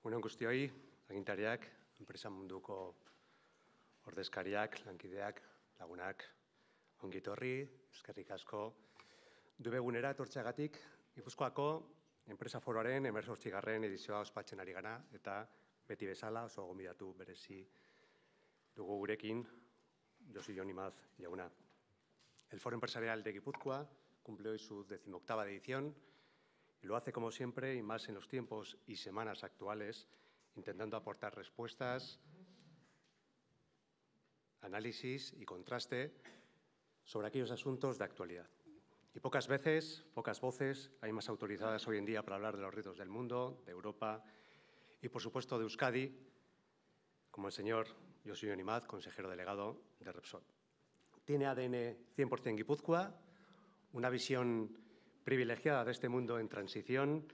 Egunon guztioi, agintariak, enpresa munduko ordezkariak, lankideak, lagunak, ongi etorri, eskerrik asko. Dubegunera etortzeagatik, Gipuzkoako enpresa foroaren 18. edizioa ospatzen ari gara eta beti bezala oso gonbidatu berezi dugu gurekin Josu Jon Imaz jauna. El Foro Empresarial de Guipúzcoa cumple hoy su 18ª edición y lo hace como siempre y más en los tiempos y semanas actuales, intentando aportar respuestas, análisis y contraste sobre aquellos asuntos de actualidad. Y pocas veces, pocas voces hay más autorizadas hoy en día para hablar de los retos del mundo, de Europa y, por supuesto, de Euskadi, como el señor Josu Jon Imaz, consejero delegado de Repsol. Tiene ADN 100% Guipúzcoa, una visión privilegiada de este mundo en transición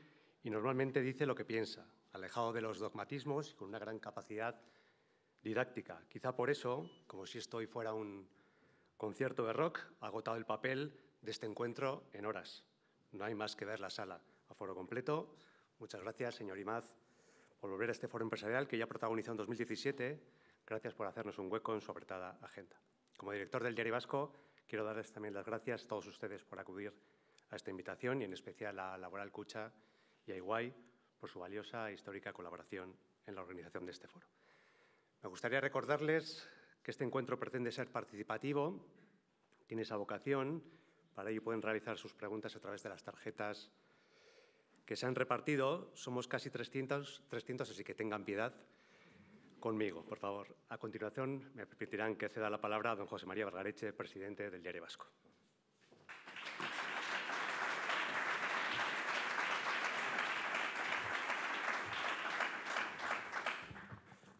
y normalmente dice lo que piensa, alejado de los dogmatismos y con una gran capacidad didáctica. Quizá por eso, como si esto hoy fuera un concierto de rock, ha agotado el papel de este encuentro en horas. No hay más que ver la sala a foro completo. Muchas gracias, señor Imaz, por volver a este foro empresarial que ya protagonizó en 2017. Gracias por hacernos un hueco en su apretada agenda. Como director del Diario Vasco, quiero darles también las gracias a todos ustedes por acudir a esta invitación y en especial a Laboral Kutxa y a Iguay por su valiosa e histórica colaboración en la organización de este foro. Me gustaría recordarles que este encuentro pretende ser participativo, tiene esa vocación. Para ello pueden realizar sus preguntas a través de las tarjetas que se han repartido. Somos casi 300, así que tengan piedad conmigo, por favor. A continuación, me permitirán que ceda la palabra a don José María Vergareche, presidente del Diario Vasco.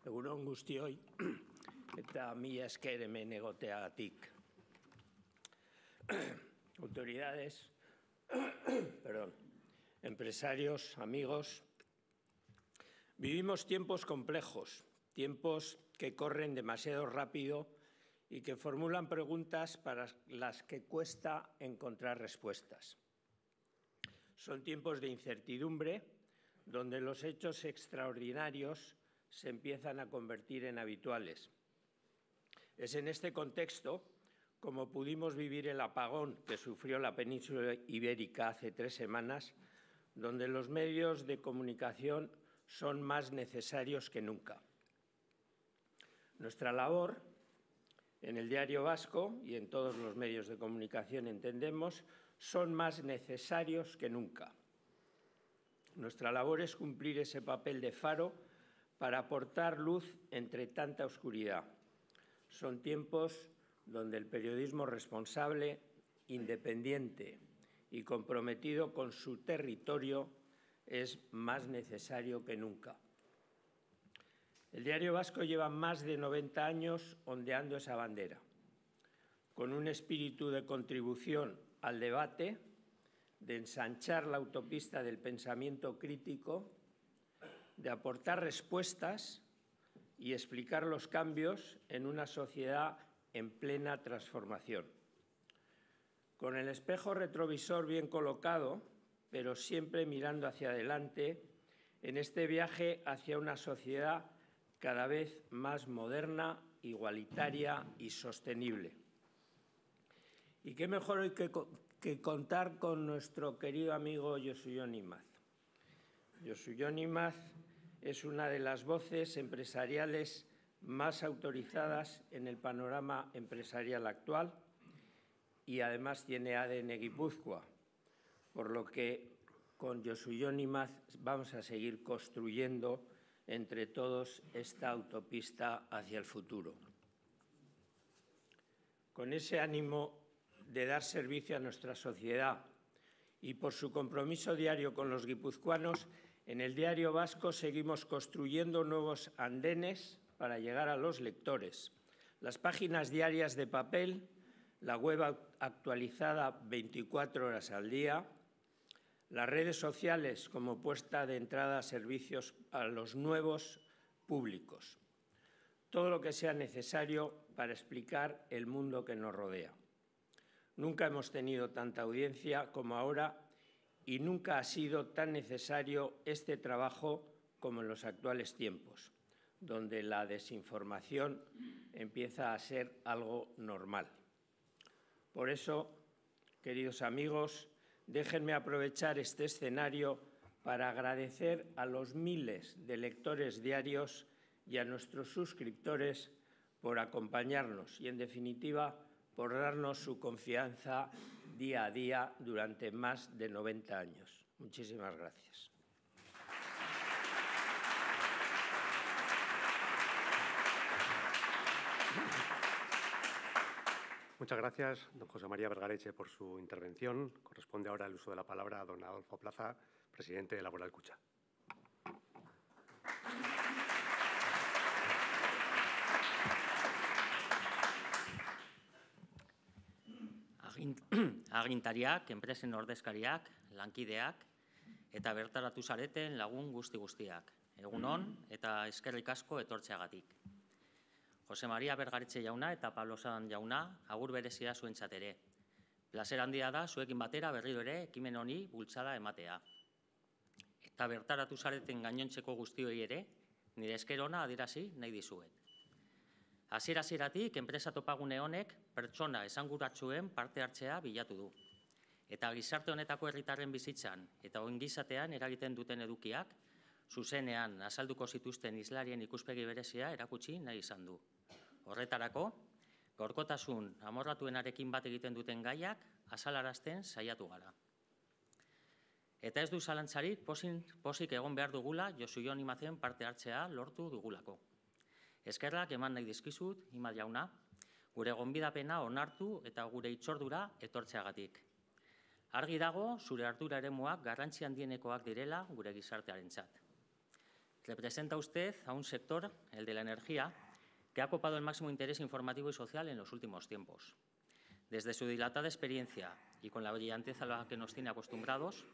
Egunon guztioi, eta mila esker hemen egoteagatik. Autoridades, empresarios, amigos, vivimos tiempos complejos, tiempos que corren demasiado rápido y que formulan preguntas para las que cuesta encontrar respuestas. Son tiempos de incertidumbre, donde los hechos extraordinarios se empiezan a convertir en habituales. Es en este contexto como pudimos vivir el apagón que sufrió la península ibérica hace 3 semanas, donde los medios de comunicación son más necesarios que nunca. Nuestra labor en el Diario Vasco y en todos los medios de comunicación, entendemos, son más necesarios que nunca. Nuestra labor es cumplir ese papel de faro para aportar luz entre tanta oscuridad. Son tiempos donde el periodismo responsable, independiente y comprometido con su territorio es más necesario que nunca. El Diario Vasco lleva más de 90 años ondeando esa bandera, con un espíritu de contribución al debate, de ensanchar la autopista del pensamiento crítico, de aportar respuestas y explicar los cambios en una sociedad en plena transformación. Con el espejo retrovisor bien colocado, pero siempre mirando hacia adelante, en este viaje hacia una sociedad cada vez más moderna, igualitaria y sostenible. Y qué mejor hoy que contar con nuestro querido amigo Josu Jon Imaz. Josu Jon Imaz es una de las voces empresariales más autorizadas en el panorama empresarial actual y además tiene ADN Guipúzcoa, por lo que con Josu Jon Imaz vamos a seguir construyendo entre todos esta autopista hacia el futuro. Con ese ánimo de dar servicio a nuestra sociedad y por su compromiso diario con los guipuzcoanos, en el Diario Vasco seguimos construyendo nuevos andenes para llegar a los lectores. Las páginas diarias de papel, la web actualizada 24 horas al día, las redes sociales como puesta de entrada a servicios a los nuevos públicos. Todo lo que sea necesario para explicar el mundo que nos rodea. Nunca hemos tenido tanta audiencia como ahora y nunca ha sido tan necesario este trabajo como en los actuales tiempos, donde la desinformación empieza a ser algo normal. Por eso, queridos amigos, déjenme aprovechar este escenario para agradecer a los miles de lectores diarios y a nuestros suscriptores por acompañarnos y, en definitiva, por darnos su confianza día a día durante más de 90 años. Muchísimas gracias. Muchas gracias, don José María Vergareche, por su intervención. Corresponde ahora el uso de la palabra a don Adolfo Plaza, presidente de Laboral Kutxa. Agintariak, enpresen ordezkariak, lankideak eta bertaratu zareten lagun guztiak. Egun on eta eskerrik asko etortzeagatik. Jose Maria Bergaretxe jauna eta Pablo San jauna agur berezia zuentzat ere. Plazer handia da zuekin batera berriro ere ekimen honi bultzada ematea. Eta bertaratu zareten gainontzeko guztioi ere, nire esker ona adierazi nahi dizuet. Hasiera-hasieratik enpresa topagune honek pertsona esanguratsuen parte hartzea bilatu du. Eta gizarte honetako herritarren bizitzan eta ongizatean eragiten duten edukiak, zuzenean azalduko zituzten islarien ikuspegi berezia erakutsi nahi izan du. Horretarako, gaurkotasun amorratuenarekin bat egiten duten gaiak azalarazten saiatu gara. Eta ez du zalantzarik pozik egon behar dugula Josu Jon Imazen parte hartzea lortu dugulako. Eskerrak eman nahi dizkizut, Imaz jauna, gure gonbidapena onartu eta gure hitzordura etortzeagatik. Argi dago, zure ardura eremuak garrantzi handienekoak direla gure gizartearentzat. Representa usted a un sector, el de la energía, que ha copado el máximo interés informativo y social en los últimos tiempos. Desde su dilatada experiencia y con la brillantez a la que nos tiene acostumbrados,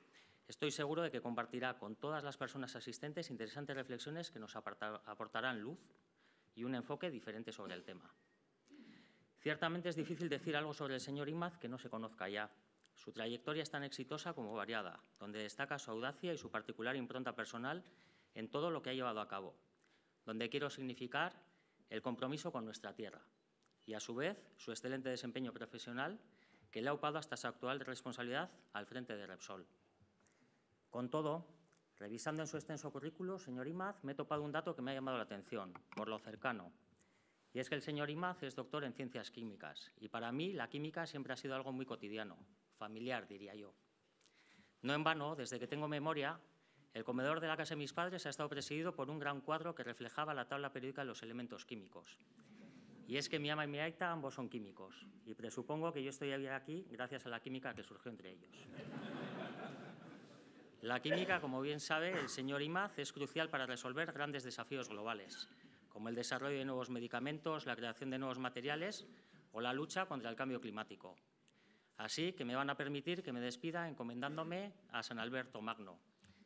estoy seguro de que compartirá con todas las personas asistentes interesantes reflexiones que nos aportarán luz y un enfoque diferente sobre el tema. Ciertamente es difícil decir algo sobre el señor Imaz que no se conozca ya. Su trayectoria es tan exitosa como variada, donde destaca su audacia y su particular impronta personal en todo lo que ha llevado a cabo, donde quiero significar el compromiso con nuestra tierra y, a su vez, su excelente desempeño profesional que le ha upado hasta su actual responsabilidad al frente de Repsol. Con todo, revisando en su extenso currículo, señor Imaz, me he topado un dato que me ha llamado la atención, por lo cercano. Y es que el señor Imaz es doctor en ciencias químicas y para mí la química siempre ha sido algo muy cotidiano, familiar, diría yo. No en vano, desde que tengo memoria, el comedor de la casa de mis padres ha estado presidido por un gran cuadro que reflejaba la tabla periódica de los elementos químicos. Y es que mi ama y mi aita ambos son químicos y presupongo que yo estoy aquí gracias a la química que surgió entre ellos. La química, como bien sabe el señor Imaz, es crucial para resolver grandes desafíos globales, como el desarrollo de nuevos medicamentos, la creación de nuevos materiales o la lucha contra el cambio climático. Así que me van a permitir que me despida encomendándome a San Alberto Magno,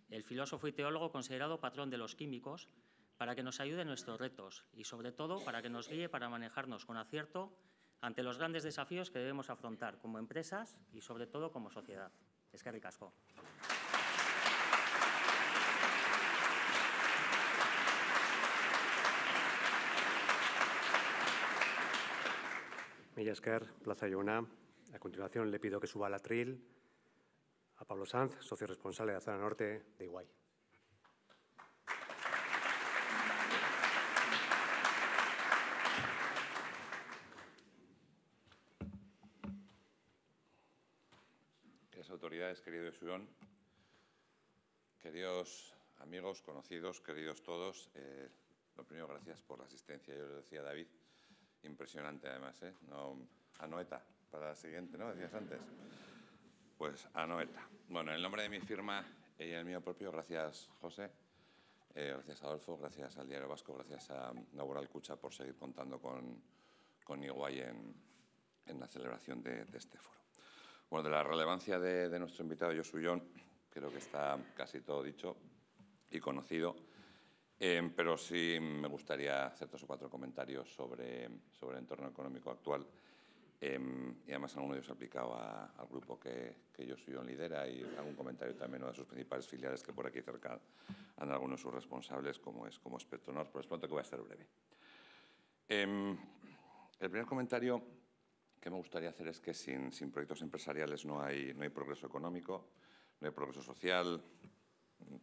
el filósofo y teólogo considerado patrón de los químicos, para que nos ayude en nuestros retos y, sobre todo, para que nos guíe para manejarnos con acierto ante los grandes desafíos que debemos afrontar como empresas y, sobre todo, como sociedad. Eskerrik asko. Mila esker, Plaza jauna. A continuación le pido que suba al atril a Pablo Sanz, socio responsable de la zona norte de Iguay. Queridas autoridades, querido Josu Jon, queridos amigos, conocidos, queridos todos, lo primero, gracias por la asistencia. Yo lo decía David, impresionante además, No, Anoeta, para la siguiente, ¿no? Decías antes. Pues Anoeta. Bueno, en el nombre de mi firma y el mío propio, gracias José, gracias Adolfo, gracias al Diario Vasco, gracias a Laboral Kutxa por seguir contando con Iguay en la celebración de este foro. Bueno, de la relevancia de nuestro invitado Josu Jon, creo que está casi todo dicho y conocido. Pero sí me gustaría hacer 3 o 4 comentarios sobre el entorno económico actual y además alguno de ellos aplicado al grupo que Josu lidera, y algún comentario también de sus principales filiales que por aquí cerca han algunos de sus responsables, como es Petronor, pero es pronto que voy a ser breve. El primer comentario que me gustaría hacer es que sin proyectos empresariales no hay progreso económico, no hay progreso social.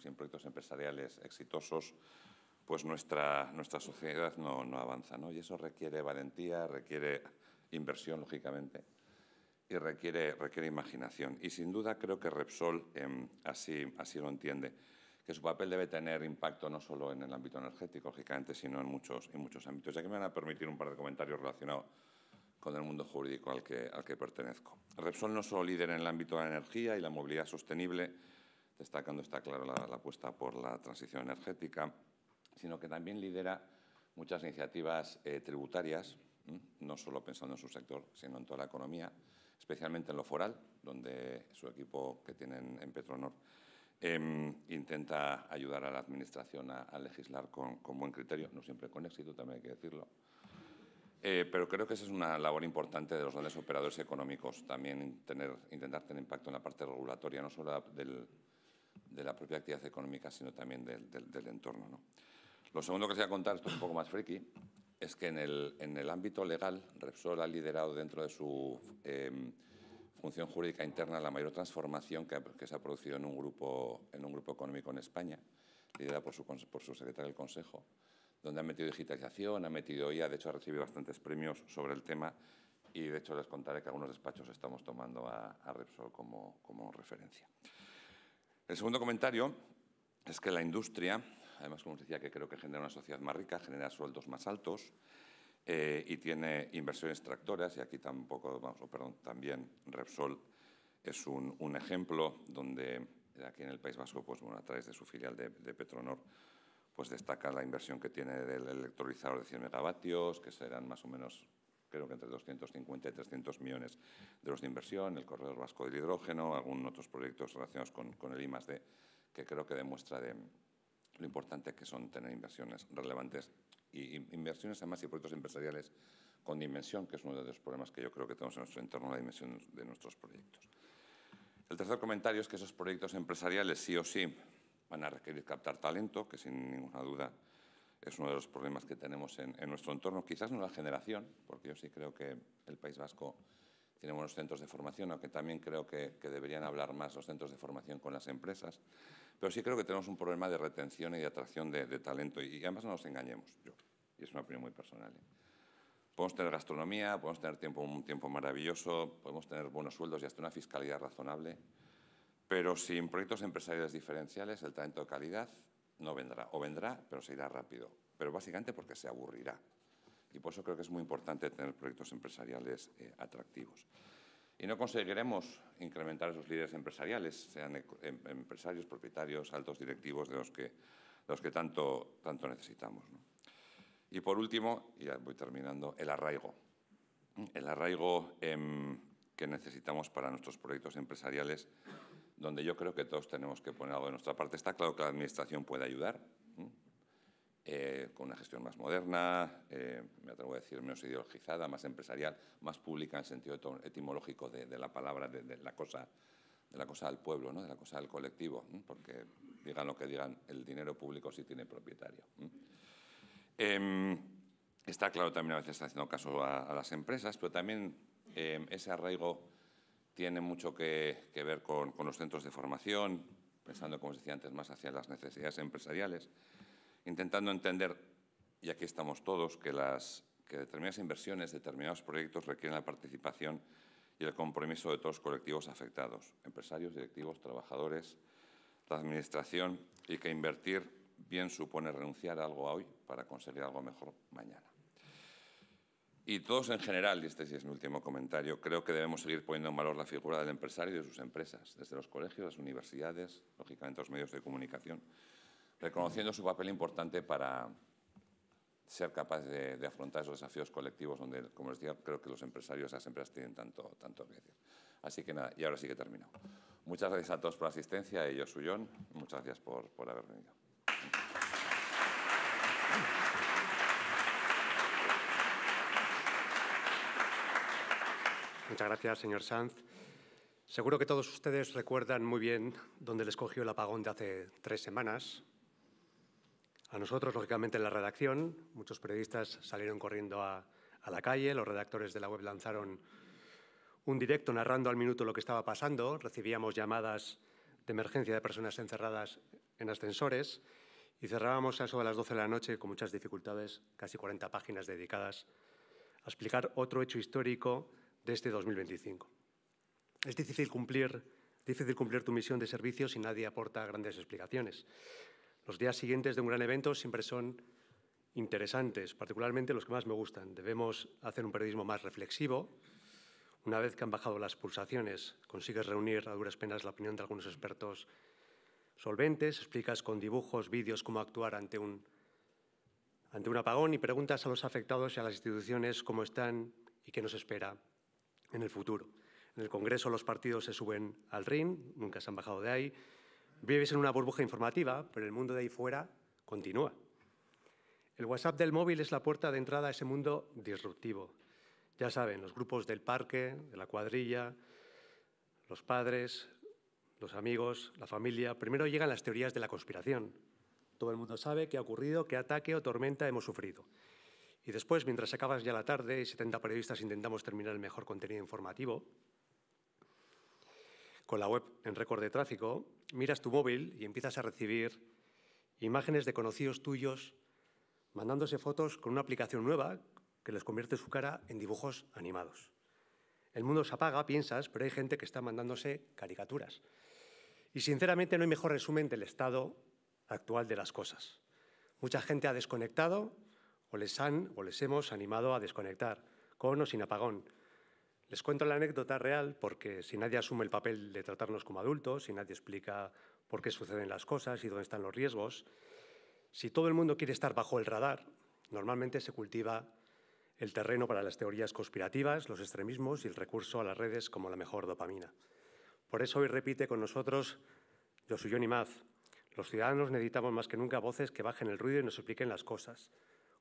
Sin proyectos empresariales exitosos, pues nuestra sociedad no avanza, ¿no? Y eso requiere valentía, requiere inversión, lógicamente, y requiere imaginación. Y sin duda creo que Repsol así lo entiende, que su papel debe tener impacto no solo en el ámbito energético, lógicamente, sino en muchos ámbitos. Y aquí me van a permitir un par de comentarios relacionados con el mundo jurídico al que pertenezco. Repsol no es solo líder en el ámbito de la energía y la movilidad sostenible, destacando, está claro, la apuesta por la transición energética, sino que también lidera muchas iniciativas tributarias, no solo pensando en su sector, sino en toda la economía, especialmente en lo foral, donde su equipo que tienen en Petronor intenta ayudar a la Administración a legislar con buen criterio, no siempre con éxito, también hay que decirlo. Pero creo que esa es una labor importante de los grandes operadores económicos, también intentar tener impacto en la parte regulatoria, no solo de la propia actividad económica, sino también del entorno, ¿no? Lo segundo que os voy a contar, esto es un poco más friki, es que en el ámbito legal, Repsol ha liderado dentro de su función jurídica interna la mayor transformación que se ha producido en un grupo económico en España, liderada por su secretario del Consejo, donde han metido digitalización, han metido IA, de hecho ha recibido bastantes premios sobre el tema, y de hecho les contaré que algunos despachos estamos tomando a Repsol como referencia. El segundo comentario es que la industria, además, como os decía, que creo que genera una sociedad más rica, genera sueldos más altos y tiene inversiones tractoras, y aquí también Repsol es un ejemplo donde aquí en el País Vasco, pues bueno, a través de su filial de Petronor, pues destaca la inversión que tiene del electrolizador de 100 megavatios, que serán más o menos, creo que entre 250 y 300 millones de euros de inversión, el corredor vasco del hidrógeno, algunos otros proyectos relacionados con el I+D, que creo que demuestra lo importante que son tener inversiones relevantes y inversiones además y proyectos empresariales con dimensión, que es uno de los problemas que yo creo que tenemos en nuestro entorno, la dimensión de nuestros proyectos. El tercer comentario es que esos proyectos empresariales sí o sí van a requerir captar talento, que sin ninguna duda es uno de los problemas que tenemos en nuestro entorno. Quizás no la generación, porque yo sí creo que el País Vasco tiene buenos centros de formación, aunque también creo que deberían hablar más los centros de formación con las empresas. Pero sí creo que tenemos un problema de retención y de atracción de talento. Y además no nos engañemos, y es una opinión muy personal. Podemos tener gastronomía, podemos tener un tiempo maravilloso, podemos tener buenos sueldos y hasta una fiscalidad razonable, pero sin proyectos empresariales diferenciales, el talento de calidad no vendrá. O vendrá, pero se irá rápido. Pero básicamente porque se aburrirá. Y por eso creo que es muy importante tener proyectos empresariales atractivos. Y no conseguiremos incrementar esos líderes empresariales, sean empresarios, propietarios, altos directivos, de los que tanto necesitamos, ¿no? Y por último, y ya voy terminando, el arraigo. El arraigo que necesitamos para nuestros proyectos empresariales, donde yo creo que todos tenemos que poner algo de nuestra parte. Está claro que la Administración puede ayudar, con una gestión más moderna, me atrevo a decir menos ideologizada, más empresarial, más pública en sentido etimológico de la palabra, de la cosa del pueblo, ¿no? De la cosa del colectivo, porque digan lo que digan, el dinero público sí tiene propietario. Está claro también a veces está haciendo caso a las empresas, pero también ese arraigo tiene mucho que ver con los centros de formación, pensando, como os decía antes, más hacia las necesidades empresariales, intentando entender, y aquí estamos todos, que determinadas inversiones, determinados proyectos requieren la participación y el compromiso de todos los colectivos afectados, empresarios, directivos, trabajadores, la Administración, y que invertir bien supone renunciar a algo hoy para conseguir algo mejor mañana. Y todos en general, y este sí es mi último comentario, creo que debemos seguir poniendo en valor la figura del empresario y de sus empresas, desde los colegios, las universidades, lógicamente los medios de comunicación, reconociendo su papel importante para ser capaz de afrontar esos desafíos colectivos donde, como les digo, creo que los empresarios y las empresas tienen tanto que decir. Así que nada, y ahora sí que he terminado. Muchas gracias a todos por la asistencia y yo soy Jon. Muchas gracias por haber venido. Muchas gracias, señor Sanz. Seguro que todos ustedes recuerdan muy bien dónde les cogió el apagón de hace 3 semanas. A nosotros, lógicamente, en la redacción, muchos periodistas salieron corriendo a la calle, los redactores de la web lanzaron un directo narrando al minuto lo que estaba pasando, recibíamos llamadas de emergencia de personas encerradas en ascensores y cerrábamos a eso de las 12 de la noche con muchas dificultades, casi 40 páginas dedicadas a explicar otro hecho histórico de este 2025. Es difícil cumplir tu misión de servicio si nadie aporta grandes explicaciones. Los días siguientes de un gran evento siempre son interesantes, particularmente los que más me gustan. Debemos hacer un periodismo más reflexivo. Una vez que han bajado las pulsaciones, consigues reunir a duras penas la opinión de algunos expertos solventes, explicas con dibujos, vídeos cómo actuar ante un apagón y preguntas a los afectados y a las instituciones cómo están y qué nos espera en el futuro. En el Congreso los partidos se suben al ring, nunca se han bajado de ahí. Vives en una burbuja informativa, pero el mundo de ahí fuera continúa. El WhatsApp del móvil es la puerta de entrada a ese mundo disruptivo. Ya saben, los grupos del parque, de la cuadrilla, los padres, los amigos, la familia. Primero llegan las teorías de la conspiración. Todo el mundo sabe qué ha ocurrido, qué ataque o tormenta hemos sufrido. Y después, mientras acabas ya la tarde y 70 periodistas intentamos terminar el mejor contenido informativo, con la web en récord de tráfico, miras tu móvil y empiezas a recibir imágenes de conocidos tuyos mandándose fotos con una aplicación nueva que les convierte su cara en dibujos animados. El mundo se apaga, piensas, pero hay gente que está mandándose caricaturas. Y sinceramente no hay mejor resumen del estado actual de las cosas. Mucha gente ha desconectado o les hemos animado a desconectar, con o sin apagón. Les cuento la anécdota real porque si nadie asume el papel de tratarnos como adultos, si nadie explica por qué suceden las cosas y dónde están los riesgos, si todo el mundo quiere estar bajo el radar, normalmente se cultiva el terreno para las teorías conspirativas, los extremismos y el recurso a las redes como la mejor dopamina. Por eso hoy repite con nosotros Yosuyo Nimaz. Los ciudadanos necesitamos más que nunca voces que bajen el ruido y nos expliquen las cosas,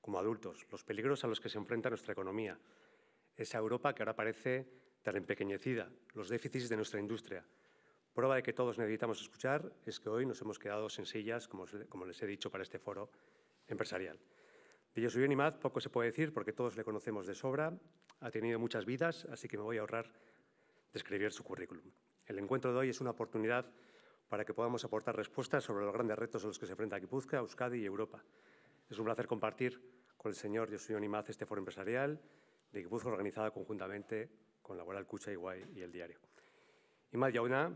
como adultos, los peligros a los que se enfrenta nuestra economía, esa Europa que ahora parece tan empequeñecida, los déficits de nuestra industria. Prueba de que todos necesitamos escuchar es que hoy nos hemos quedado sin sillas, como les he dicho, para este foro empresarial. De Yosuyo Nimaz poco se puede decir porque todos le conocemos de sobra, ha tenido muchas vidas, así que me voy a ahorrar describir su currículum. El encuentro de hoy es una oportunidad para que podamos aportar respuestas sobre los grandes retos a los que se enfrenta Guipúzcoa, Euskadi y Europa. Es un placer compartir con el señor Yosuyo Nimaz este foro empresarial de Guipúzcoa organizada conjuntamente con Laboral Kutxa Iguay y El Diario. Nimaz jauna,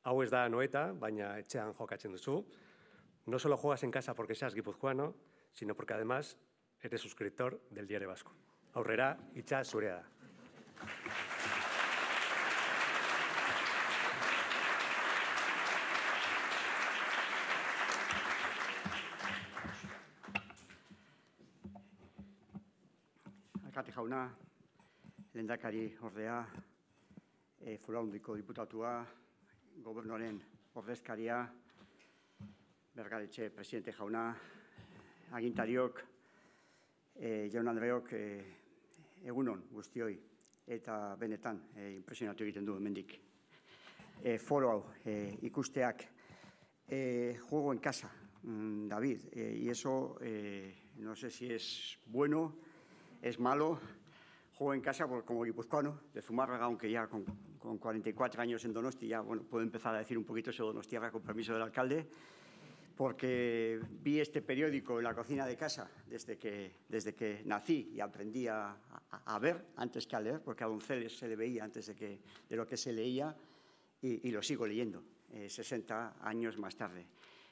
hau ez da noeta, baina etxean jokatzen duzu. No solo juegas en casa porque seas guipuzcoano, sino porque además eres suscriptor del Diario Vasco. Aurrera, hitza zurea da. Alkate jauna, lehendakari ordea, Foru Handiko diputatua, gobernuaren ordezkaria, Bergaretxe presidente jauna, agintariok, jaun andreok, egunon guztioi, eta benetan impresionatu egiten du hemendik. Foro hau ikusteak, juego en casa, David, y eso no sé si es bueno, es malo. Juego en casa porque como guipuzcoano, de Zumárraga, aunque ya con 44 años en Donosti, ya bueno, puedo empezar a decir un poquito sobre Donostiarra con permiso del alcalde, porque vi este periódico en la cocina de casa desde que nací y aprendí a ver antes que a leer, porque a Donceles se le veía antes de lo que se leía, y lo sigo leyendo 60 años más tarde.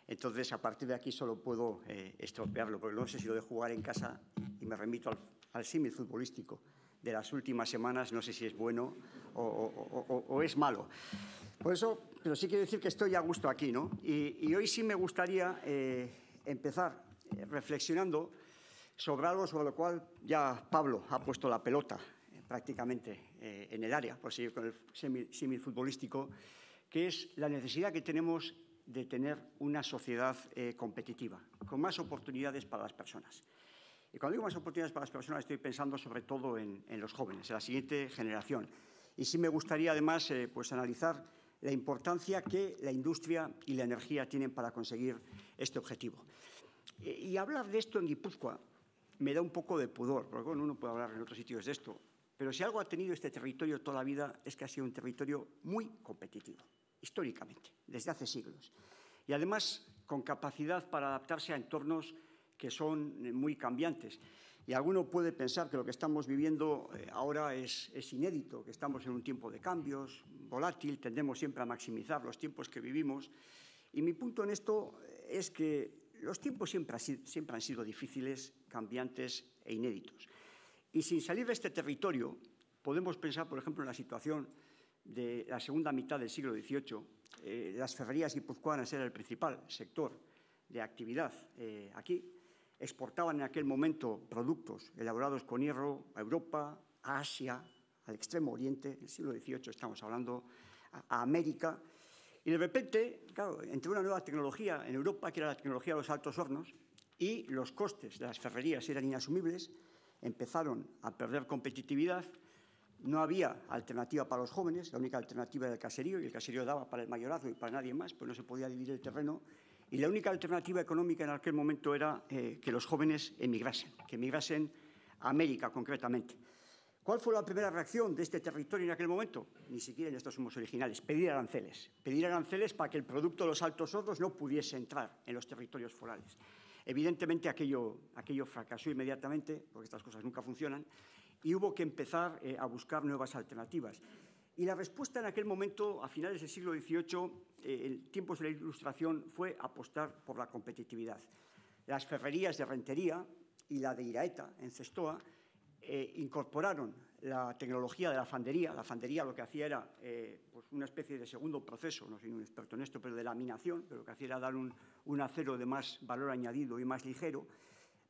Entonces, a partir de aquí solo puedo estropearlo, porque no sé si lo de jugar en casa, y me remito al símil futbolístico de las últimas semanas, no sé si es bueno o es malo. Por eso, pero sí quiero decir que estoy a gusto aquí, ¿no? Y hoy sí me gustaría empezar reflexionando sobre algo sobre lo cual ya Pablo ha puesto la pelota prácticamente en el área, por seguir con el símil futbolístico, que es la necesidad que tenemos de tener una sociedad competitiva, con más oportunidades para las personas. Y cuando digo más oportunidades para las personas, estoy pensando sobre todo en los jóvenes, en la siguiente generación. Y sí me gustaría, además, pues analizar la importancia que la industria y la energía tienen para conseguir este objetivo. Y hablar de esto en Guipúzcoa me da un poco de pudor, porque bueno, uno puede hablar en otros sitios de esto, pero si algo ha tenido este territorio toda la vida es que ha sido un territorio muy competitivo, históricamente, desde hace siglos. Y además con capacidad para adaptarse a entornos que son muy cambiantes. Y alguno puede pensar que lo que estamos viviendo ahora es inédito, que estamos en un tiempo de cambios, volátil, tendemos siempre a maximizar los tiempos que vivimos. Y mi punto en esto es que los tiempos siempre han sido difíciles, cambiantes e inéditos. Y sin salir de este territorio, podemos pensar, por ejemplo, en la situación de la segunda mitad del siglo XVIII. Las ferrerías guipuzcoanas era el principal sector de actividad aquí. Exportaban en aquel momento productos elaborados con hierro a Europa, a Asia, al Extremo Oriente, en el siglo XVIII estamos hablando, a América. Y de repente, claro, entró una nueva tecnología en Europa, que era la tecnología de los altos hornos, y los costes de las ferrerías eran inasumibles, empezaron a perder competitividad, no había alternativa para los jóvenes, la única alternativa era el caserío, y el caserío daba para el mayorazgo y para nadie más, pues no se podía dividir el terreno. Y la única alternativa económica en aquel momento era que los jóvenes emigrasen, que emigrasen a América concretamente. ¿Cuál fue la primera reacción de este territorio en aquel momento? Ni siquiera en estos somos originales, pedir aranceles para que el producto de los altos hornos no pudiese entrar en los territorios forales. Evidentemente aquello fracasó inmediatamente, porque estas cosas nunca funcionan, y hubo que empezar a buscar nuevas alternativas. Y la respuesta en aquel momento, a finales del siglo XVIII, en tiempos de la Ilustración, fue apostar por la competitividad. Las ferrerías de Rentería y la de Iraeta, en Cestoa, incorporaron la tecnología de la fandería. La fandería lo que hacía era pues una especie de segundo proceso, no soy un experto en esto, pero de laminación, pero lo que hacía era dar un acero de más valor añadido y más ligero.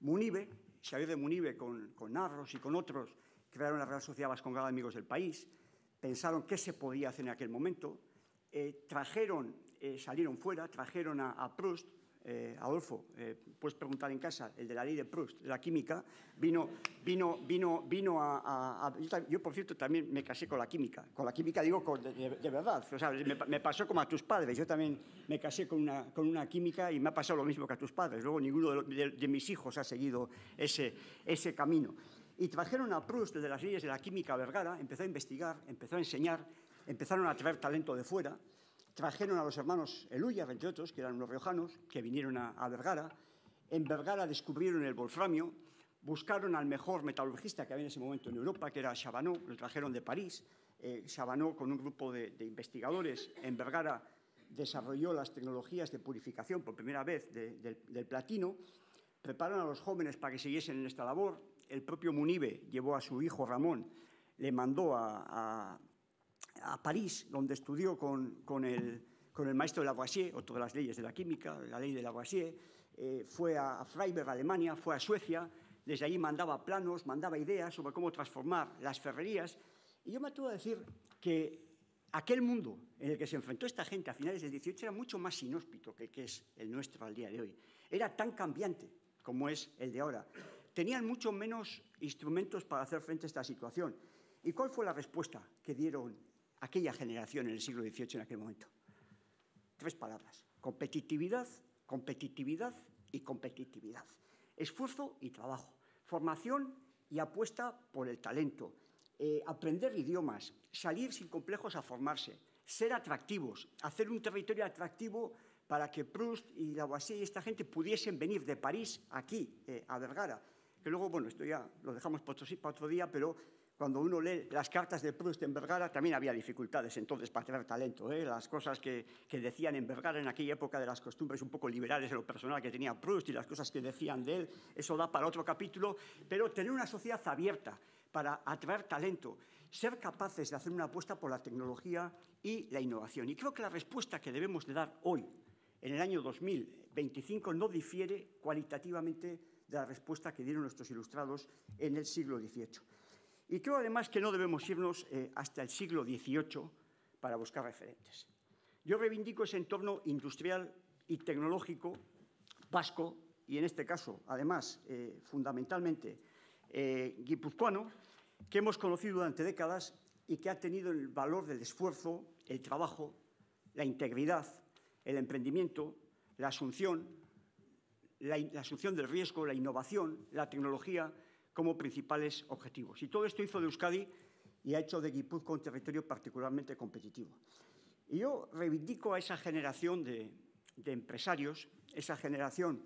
Munive, Xavier de Munive, con Narros y con otros, crearon la Real Sociedad Vascongada de Amigos del País, pensaron qué se podía hacer en aquel momento, salieron fuera, trajeron a Proust. Adolfo, puedes preguntar en casa, el de la ley de Proust, de la química, vino a yo, por cierto, también me casé con la química digo de verdad, o sea, me pasó como a tus padres, yo también me casé con una química y me ha pasado lo mismo que a tus padres, luego ninguno de mis hijos ha seguido ese camino. Y trajeron a Proust, de las leyes de la química a Vergara, empezó a investigar, empezó a enseñar, empezaron a traer talento de fuera. Trajeron a los hermanos Elúyar, entre otros, que eran unos riojanos, que vinieron a Vergara. En Vergara descubrieron el wolframio, buscaron al mejor metalurgista que había en ese momento en Europa, que era Chabanot, lo trajeron de París. Chabanot, con un grupo de investigadores en Vergara, desarrolló las tecnologías de purificación por primera vez del platino. Prepararon a los jóvenes para que siguiesen en esta labor. El propio Munive llevó a su hijo Ramón, le mandó a París, donde estudió con el maestro Lavoisier, otro de las leyes de la química, la ley de Lavoisier, fue a Freiberg, Alemania, fue a Suecia, desde allí mandaba planos, mandaba ideas sobre cómo transformar las ferrerías. Y yo me atrevo a decir que aquel mundo en el que se enfrentó esta gente a finales del XVIII era mucho más inhóspito que el que es el nuestro al día de hoy. Era tan cambiante como es el de ahora. Tenían mucho menos instrumentos para hacer frente a esta situación. ¿Y cuál fue la respuesta que dieron aquella generación en el siglo XVIII en aquel momento? 3 palabras: competitividad, competitividad y competitividad. Esfuerzo y trabajo, formación y apuesta por el talento, aprender idiomas, salir sin complejos a formarse, ser atractivos, hacer un territorio atractivo para que Proust y Lavoisier y esta gente pudiesen venir de París aquí, a Vergara. Que luego, bueno, esto ya lo dejamos para otro día, pero cuando uno lee las cartas de Proust en Vergara, también había dificultades entonces para tener talento. Las cosas que decían en Vergara en aquella época de las costumbres un poco liberales en lo personal que tenía Proust y las cosas que decían de él, eso da para otro capítulo, pero tener una sociedad abierta para atraer talento, ser capaces de hacer una apuesta por la tecnología y la innovación. Y creo que la respuesta que debemos de dar hoy, en el año 2025, no difiere cualitativamente de la respuesta que dieron nuestros ilustrados en el siglo XVIII. Y creo además que no debemos irnos hasta el siglo XVIII para buscar referentes. Yo reivindico ese entorno industrial y tecnológico vasco y en este caso, además, fundamentalmente guipuzcoano, que hemos conocido durante décadas y que ha tenido el valor del esfuerzo, el trabajo, la integridad, el emprendimiento, la asunción del riesgo, la innovación, la tecnología como principales objetivos. Y todo esto hizo de Euskadi y ha hecho de Guipúzcoa un territorio particularmente competitivo. Y yo reivindico a esa generación de empresarios, esa generación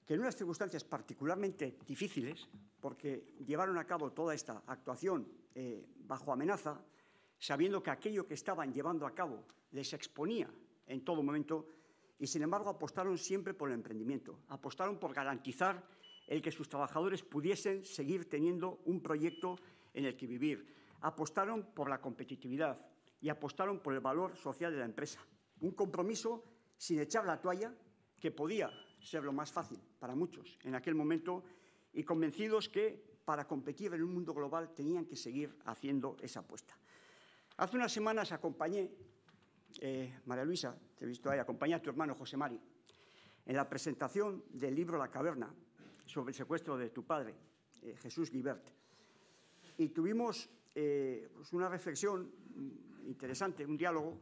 que en unas circunstancias particularmente difíciles, porque llevaron a cabo toda esta actuación bajo amenaza, sabiendo que aquello que estaban llevando a cabo les exponía en todo momento, y sin embargo apostaron siempre por el emprendimiento, apostaron por garantizar el que sus trabajadores pudiesen seguir teniendo un proyecto en el que vivir, apostaron por la competitividad y apostaron por el valor social de la empresa. Un compromiso sin echar la toalla, que podía ser lo más fácil para muchos en aquel momento, y convencidos que para competir en un mundo global tenían que seguir haciendo esa apuesta. Hace unas semanas acompañé, María Luisa, te he visto ahí, acompañé a tu hermano José Mari en la presentación del libro La caverna sobre el secuestro de tu padre, Jesús Guibert. Y tuvimos pues una reflexión interesante, un diálogo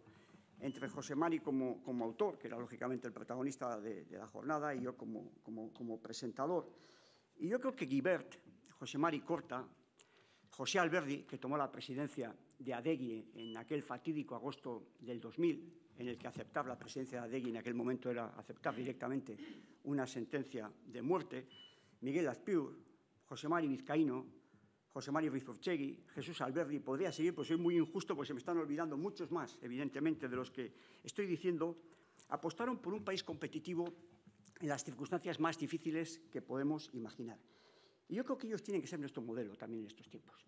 entre José Mari como autor, que era lógicamente el protagonista de la jornada, y yo como presentador. Y yo creo que Guibert, José Mari Corta, José Alberdi, que tomó la presidencia de Adegui en aquel fatídico agosto del 2000, en el que aceptar la presidencia de Adegui en aquel momento era aceptar directamente una sentencia de muerte, Miguel Azpiur, José Mari Vizcaíno, José Mari Rizurchegui, Jesús Alberdi, podría seguir, pues soy muy injusto, pues se me están olvidando muchos más, evidentemente, de los que estoy diciendo, apostaron por un país competitivo en las circunstancias más difíciles que podemos imaginar. Y yo creo que ellos tienen que ser nuestro modelo también en estos tiempos.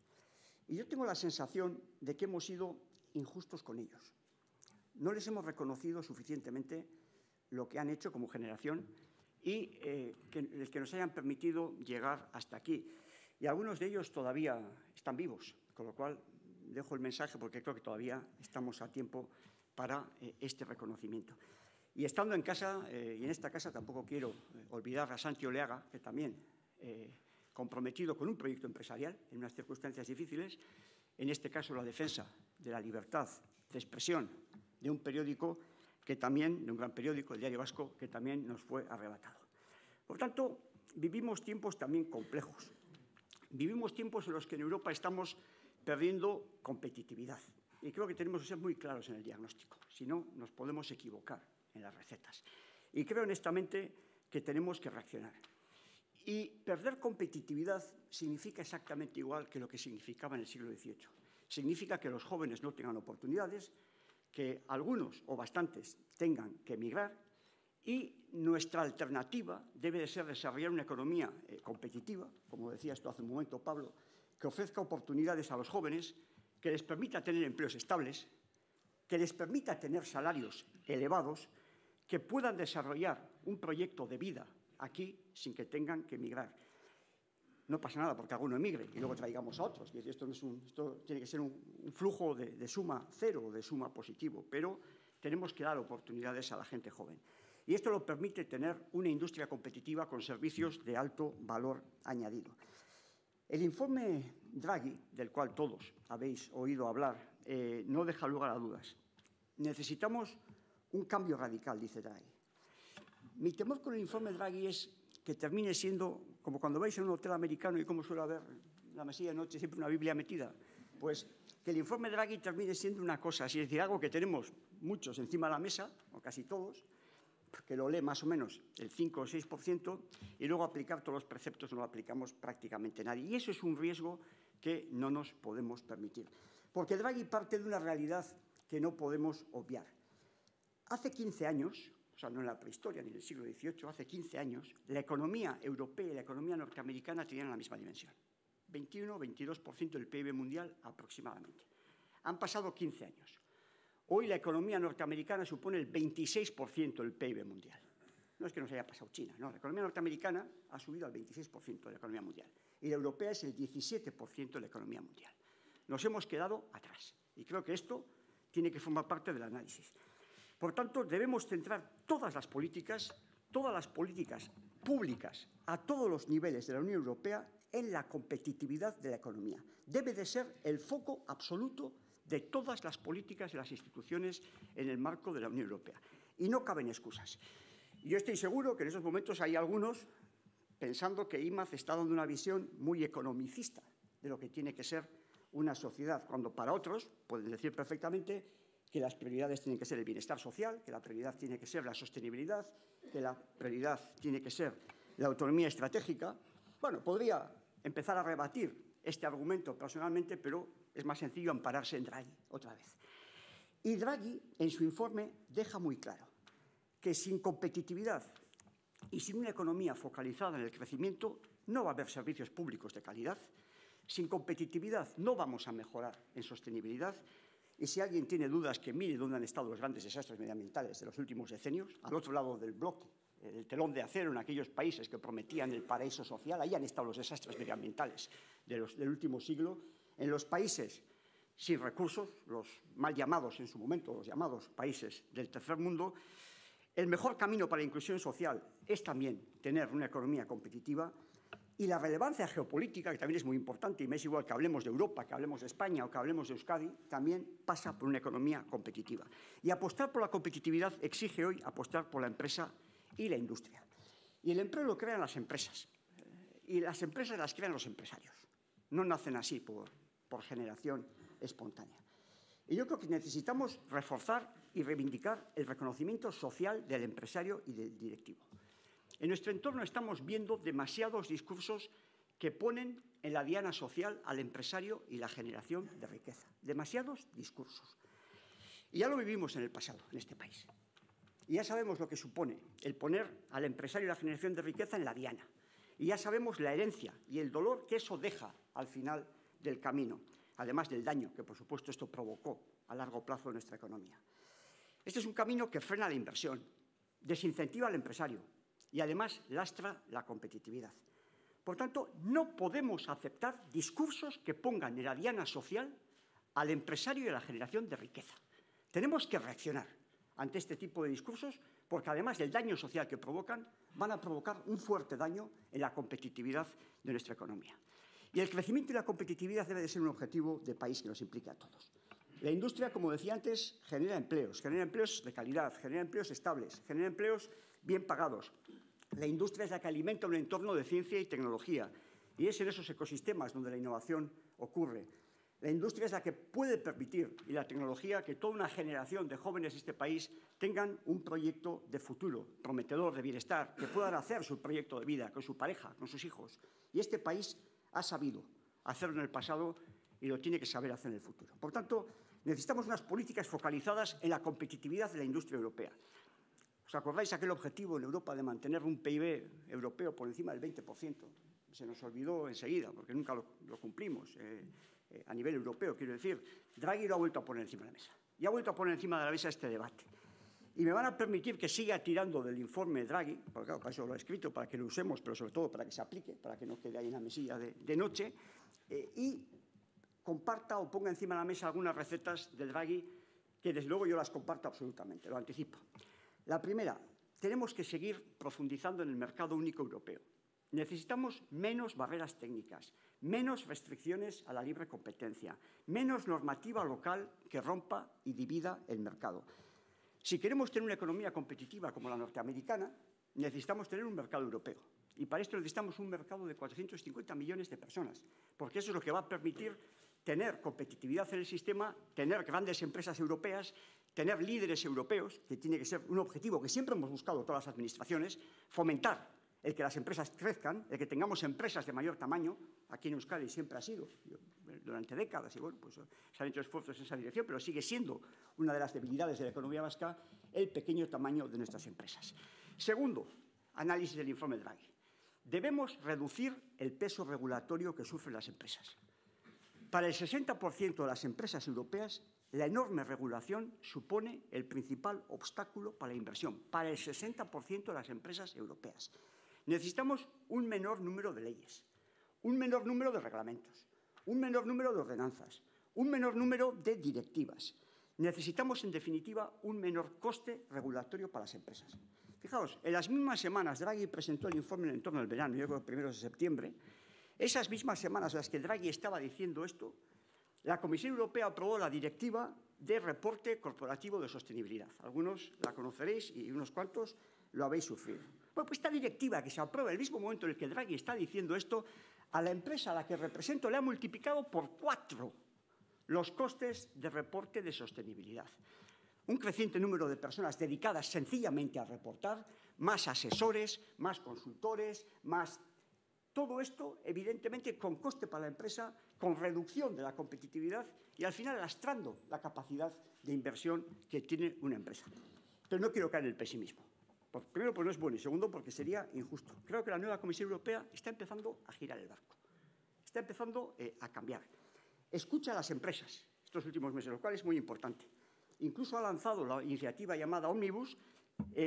Y yo tengo la sensación de que hemos sido injustos con ellos. No les hemos reconocido suficientemente lo que han hecho como generación y que nos hayan permitido llegar hasta aquí. Y algunos de ellos todavía están vivos, con lo cual dejo el mensaje porque creo que todavía estamos a tiempo para este reconocimiento. Y estando en casa, y en esta casa tampoco quiero olvidar a Santi Oleaga, que también comprometido con un proyecto empresarial en unas circunstancias difíciles, en este caso la defensa de la libertad de expresión de un periódico que también, de un gran periódico, el Diario Vasco, que también nos fue arrebatado. Por tanto, vivimos tiempos también complejos. Vivimos tiempos en los que en Europa estamos perdiendo competitividad. Y creo que tenemos que ser muy claros en el diagnóstico, si no nos podemos equivocar en las recetas. Y creo honestamente que tenemos que reaccionar. Y perder competitividad significa exactamente igual que lo que significaba en el siglo XVIII. Significa que los jóvenes no tengan oportunidades, que algunos o bastantes tengan que emigrar, y nuestra alternativa debe de ser desarrollar una economía competitiva, como decías tú hace un momento, Pablo, que ofrezca oportunidades a los jóvenes, que les permita tener empleos estables, que les permita tener salarios elevados, que puedan desarrollar un proyecto de vida aquí sin que tengan que emigrar. No pasa nada porque alguno emigre y luego traigamos a otros. Esto tiene que ser un flujo de suma cero, de suma positivo, pero tenemos que dar oportunidades a la gente joven. Y esto lo permite tener una industria competitiva con servicios de alto valor añadido. El informe Draghi, del cual todos habéis oído hablar, no deja lugar a dudas. Necesitamos un cambio radical, dice Draghi. Mi temor con el informe Draghi es que termine siendo, como cuando vais a un hotel americano y como suele haber en la mesilla de noche siempre una Biblia metida, pues que el informe Draghi termine siendo una cosa así, es decir, algo que tenemos muchos encima de la mesa, o casi todos, que lo lee más o menos el 5 o 6%, y luego aplicar todos los preceptos no lo aplicamos prácticamente nadie. Y eso es un riesgo que no nos podemos permitir. Porque Draghi parte de una realidad que no podemos obviar. Hace 15 años, o sea, no en la prehistoria ni en el siglo XVIII, hace 15 años, la economía europea y la economía norteamericana tenían la misma dimensión. 21-22% del PIB mundial aproximadamente. Han pasado 15 años. Hoy la economía norteamericana supone el 26% del PIB mundial. No es que nos haya pasado China, no. La economía norteamericana ha subido al 26% de la economía mundial. Y la europea es el 17% de la economía mundial. Nos hemos quedado atrás. Y creo que esto tiene que formar parte del análisis. Por tanto, debemos centrar todas las políticas públicas a todos los niveles de la Unión Europea en la competitividad de la economía. Debe de ser el foco absoluto de todas las políticas y las instituciones en el marco de la Unión Europea. Y no caben excusas. Yo estoy seguro que en esos momentos hay algunos pensando que IMAZ está dando una visión muy economicista de lo que tiene que ser una sociedad, cuando para otros pueden decir perfectamente que las prioridades tienen que ser el bienestar social, que la prioridad tiene que ser la sostenibilidad, que la prioridad tiene que ser la autonomía estratégica. Bueno, podría empezar a rebatir este argumento personalmente, pero es más sencillo ampararse en Draghi otra vez. Y Draghi, en su informe, deja muy claro que sin competitividad y sin una economía focalizada en el crecimiento no va a haber servicios públicos de calidad. Sin competitividad no vamos a mejorar en sostenibilidad. Y si alguien tiene dudas, que mire dónde han estado los grandes desastres medioambientales de los últimos decenios, al otro lado del bloque, el telón de acero en aquellos países que prometían el paraíso social, ahí han estado los desastres medioambientales del último siglo. En los países sin recursos, los mal llamados en su momento, los llamados países del tercer mundo, el mejor camino para la inclusión social es también tener una economía competitiva. Y la relevancia geopolítica, que también es muy importante, y me es igual que hablemos de Europa, que hablemos de España o que hablemos de Euskadi, también pasa por una economía competitiva. Y apostar por la competitividad exige hoy apostar por la empresa y la industria. Y el empleo lo crean las empresas. Y las empresas las crean los empresarios. No nacen así por generación espontánea. Y yo creo que necesitamos reforzar y reivindicar el reconocimiento social del empresario y del directivo. En nuestro entorno estamos viendo demasiados discursos que ponen en la diana social al empresario y la generación de riqueza. Demasiados discursos. Y ya lo vivimos en el pasado, en este país. Y ya sabemos lo que supone el poner al empresario y la generación de riqueza en la diana. Y ya sabemos la herencia y el dolor que eso deja al final del camino, además del daño que, por supuesto, esto provocó a largo plazo en nuestra economía. Este es un camino que frena la inversión, desincentiva al empresario y, además, lastra la competitividad. Por tanto, no podemos aceptar discursos que pongan en la diana social al empresario y a la generación de riqueza. Tenemos que reaccionar ante este tipo de discursos porque, además del daño social que provocan, van a provocar un fuerte daño en la competitividad de nuestra economía. Y el crecimiento y la competitividad debe de ser un objetivo de país que nos implique a todos. La industria, como decía antes, genera empleos de calidad, genera empleos estables, genera empleos bien pagados. La industria es la que alimenta un entorno de ciencia y tecnología y es en esos ecosistemas donde la innovación ocurre. La industria es la que puede permitir, y la tecnología, que toda una generación de jóvenes de este país tengan un proyecto de futuro, prometedor, de bienestar, que puedan hacer su proyecto de vida con su pareja, con sus hijos. Y este país ha sabido hacerlo en el pasado y lo tiene que saber hacer en el futuro. Por tanto, necesitamos unas políticas focalizadas en la competitividad de la industria europea. ¿Os acordáis aquel objetivo en Europa de mantener un PIB europeo por encima del 20%? Se nos olvidó enseguida, porque nunca lo cumplimos a nivel europeo, quiero decir. Draghi lo ha vuelto a poner encima de la mesa. Y ha vuelto a poner encima de la mesa este debate. Y me van a permitir que siga tirando del informe Draghi, porque claro, para eso lo he escrito, para que lo usemos, pero sobre todo para que se aplique, para que no quede ahí en la mesilla de noche, y comparta o ponga encima de la mesa algunas recetas de Draghi que desde luego yo las comparto absolutamente, lo anticipo. La primera, tenemos que seguir profundizando en el mercado único europeo. Necesitamos menos barreras técnicas, menos restricciones a la libre competencia, menos normativa local que rompa y divida el mercado. Si queremos tener una economía competitiva como la norteamericana, necesitamos tener un mercado europeo. Y para esto necesitamos un mercado de 450 millones de personas, porque eso es lo que va a permitir tener competitividad en el sistema, tener grandes empresas europeas, tener líderes europeos, que tiene que ser un objetivo que siempre hemos buscado todas las administraciones, fomentar el que las empresas crezcan, el que tengamos empresas de mayor tamaño. Aquí en Euskadi siempre ha sido, durante décadas, y bueno, pues se han hecho esfuerzos en esa dirección, pero sigue siendo una de las debilidades de la economía vasca el pequeño tamaño de nuestras empresas. Segundo, análisis del informe Draghi. Debemos reducir el peso regulatorio que sufren las empresas. Para el 60% de las empresas europeas, la enorme regulación supone el principal obstáculo para la inversión, para el 60% de las empresas europeas. Necesitamos un menor número de leyes, un menor número de reglamentos, un menor número de ordenanzas, un menor número de directivas. Necesitamos, en definitiva, un menor coste regulatorio para las empresas. Fijaos, en las mismas semanas Draghi presentó el informe en torno al verano, yo creo que primeros de septiembre, esas mismas semanas en las que Draghi estaba diciendo esto, la Comisión Europea aprobó la Directiva de Reporte Corporativo de Sostenibilidad. Algunos la conoceréis y unos cuantos lo habéis sufrido. Bueno, pues esta directiva que se aprueba en el mismo momento en el que Draghi está diciendo esto, a la empresa a la que represento le ha multiplicado por 4 los costes de reporte de sostenibilidad. Un creciente número de personas dedicadas sencillamente a reportar, más asesores, más consultores, más... Todo esto, evidentemente, con coste para la empresa, con reducción de la competitividad y, al final, lastrando la capacidad de inversión que tiene una empresa. Pero no quiero caer en el pesimismo. Primero, porque no es bueno, y segundo, porque sería injusto. Creo que la nueva Comisión Europea está empezando a girar el barco. Está empezando a cambiar. Escucha a las empresas estos últimos meses, lo cual es muy importante. Incluso ha lanzado la iniciativa llamada Omnibus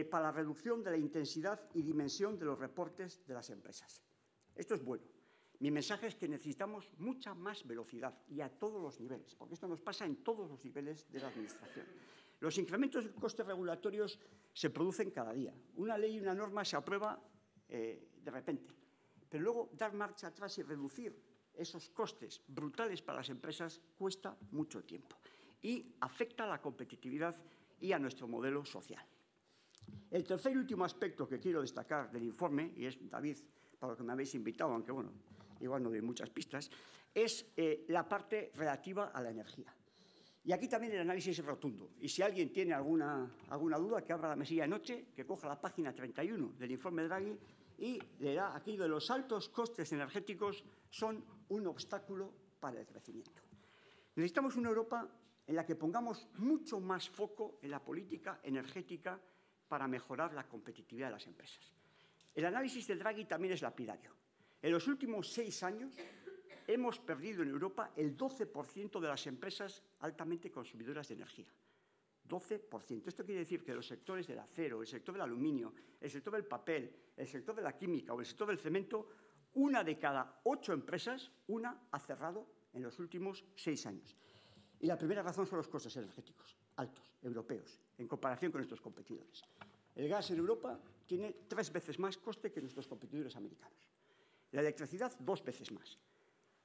para la reducción de la intensidad y dimensión de los reportes de las empresas. Esto es bueno. Mi mensaje es que necesitamos mucha más velocidad y a todos los niveles, porque esto nos pasa en todos los niveles de la Administración. Los incrementos de costes regulatorios se producen cada día. Una ley y una norma se aprueba de repente, pero luego dar marcha atrás y reducir esos costes brutales para las empresas cuesta mucho tiempo y afecta a la competitividad y a nuestro modelo social. El tercer y último aspecto que quiero destacar del informe, y es, David, para lo que me habéis invitado, aunque bueno, igual no doy muchas pistas, es la parte relativa a la energía. Y aquí también el análisis es rotundo. Y si alguien tiene alguna duda, que abra la mesilla de noche, que coja la página 31 del informe de Draghi y leerá aquello de los altos costes energéticos son un obstáculo para el crecimiento. Necesitamos una Europa en la que pongamos mucho más foco en la política energética para mejorar la competitividad de las empresas. El análisis de Draghi también es lapidario. En los últimos 6 años hemos perdido en Europa el 12% de las empresas altamente consumidoras de energía. 12%. Esto quiere decir que los sectores del acero, el sector del aluminio, el sector del papel, el sector de la química o el sector del cemento, 1 de cada 8 empresas, ha cerrado en los últimos 6 años. Y la primera razón son los costes energéticos altos, europeos, en comparación con nuestros competidores. El gas en Europa tiene 3 veces más coste que nuestros competidores americanos. La electricidad, 2 veces más.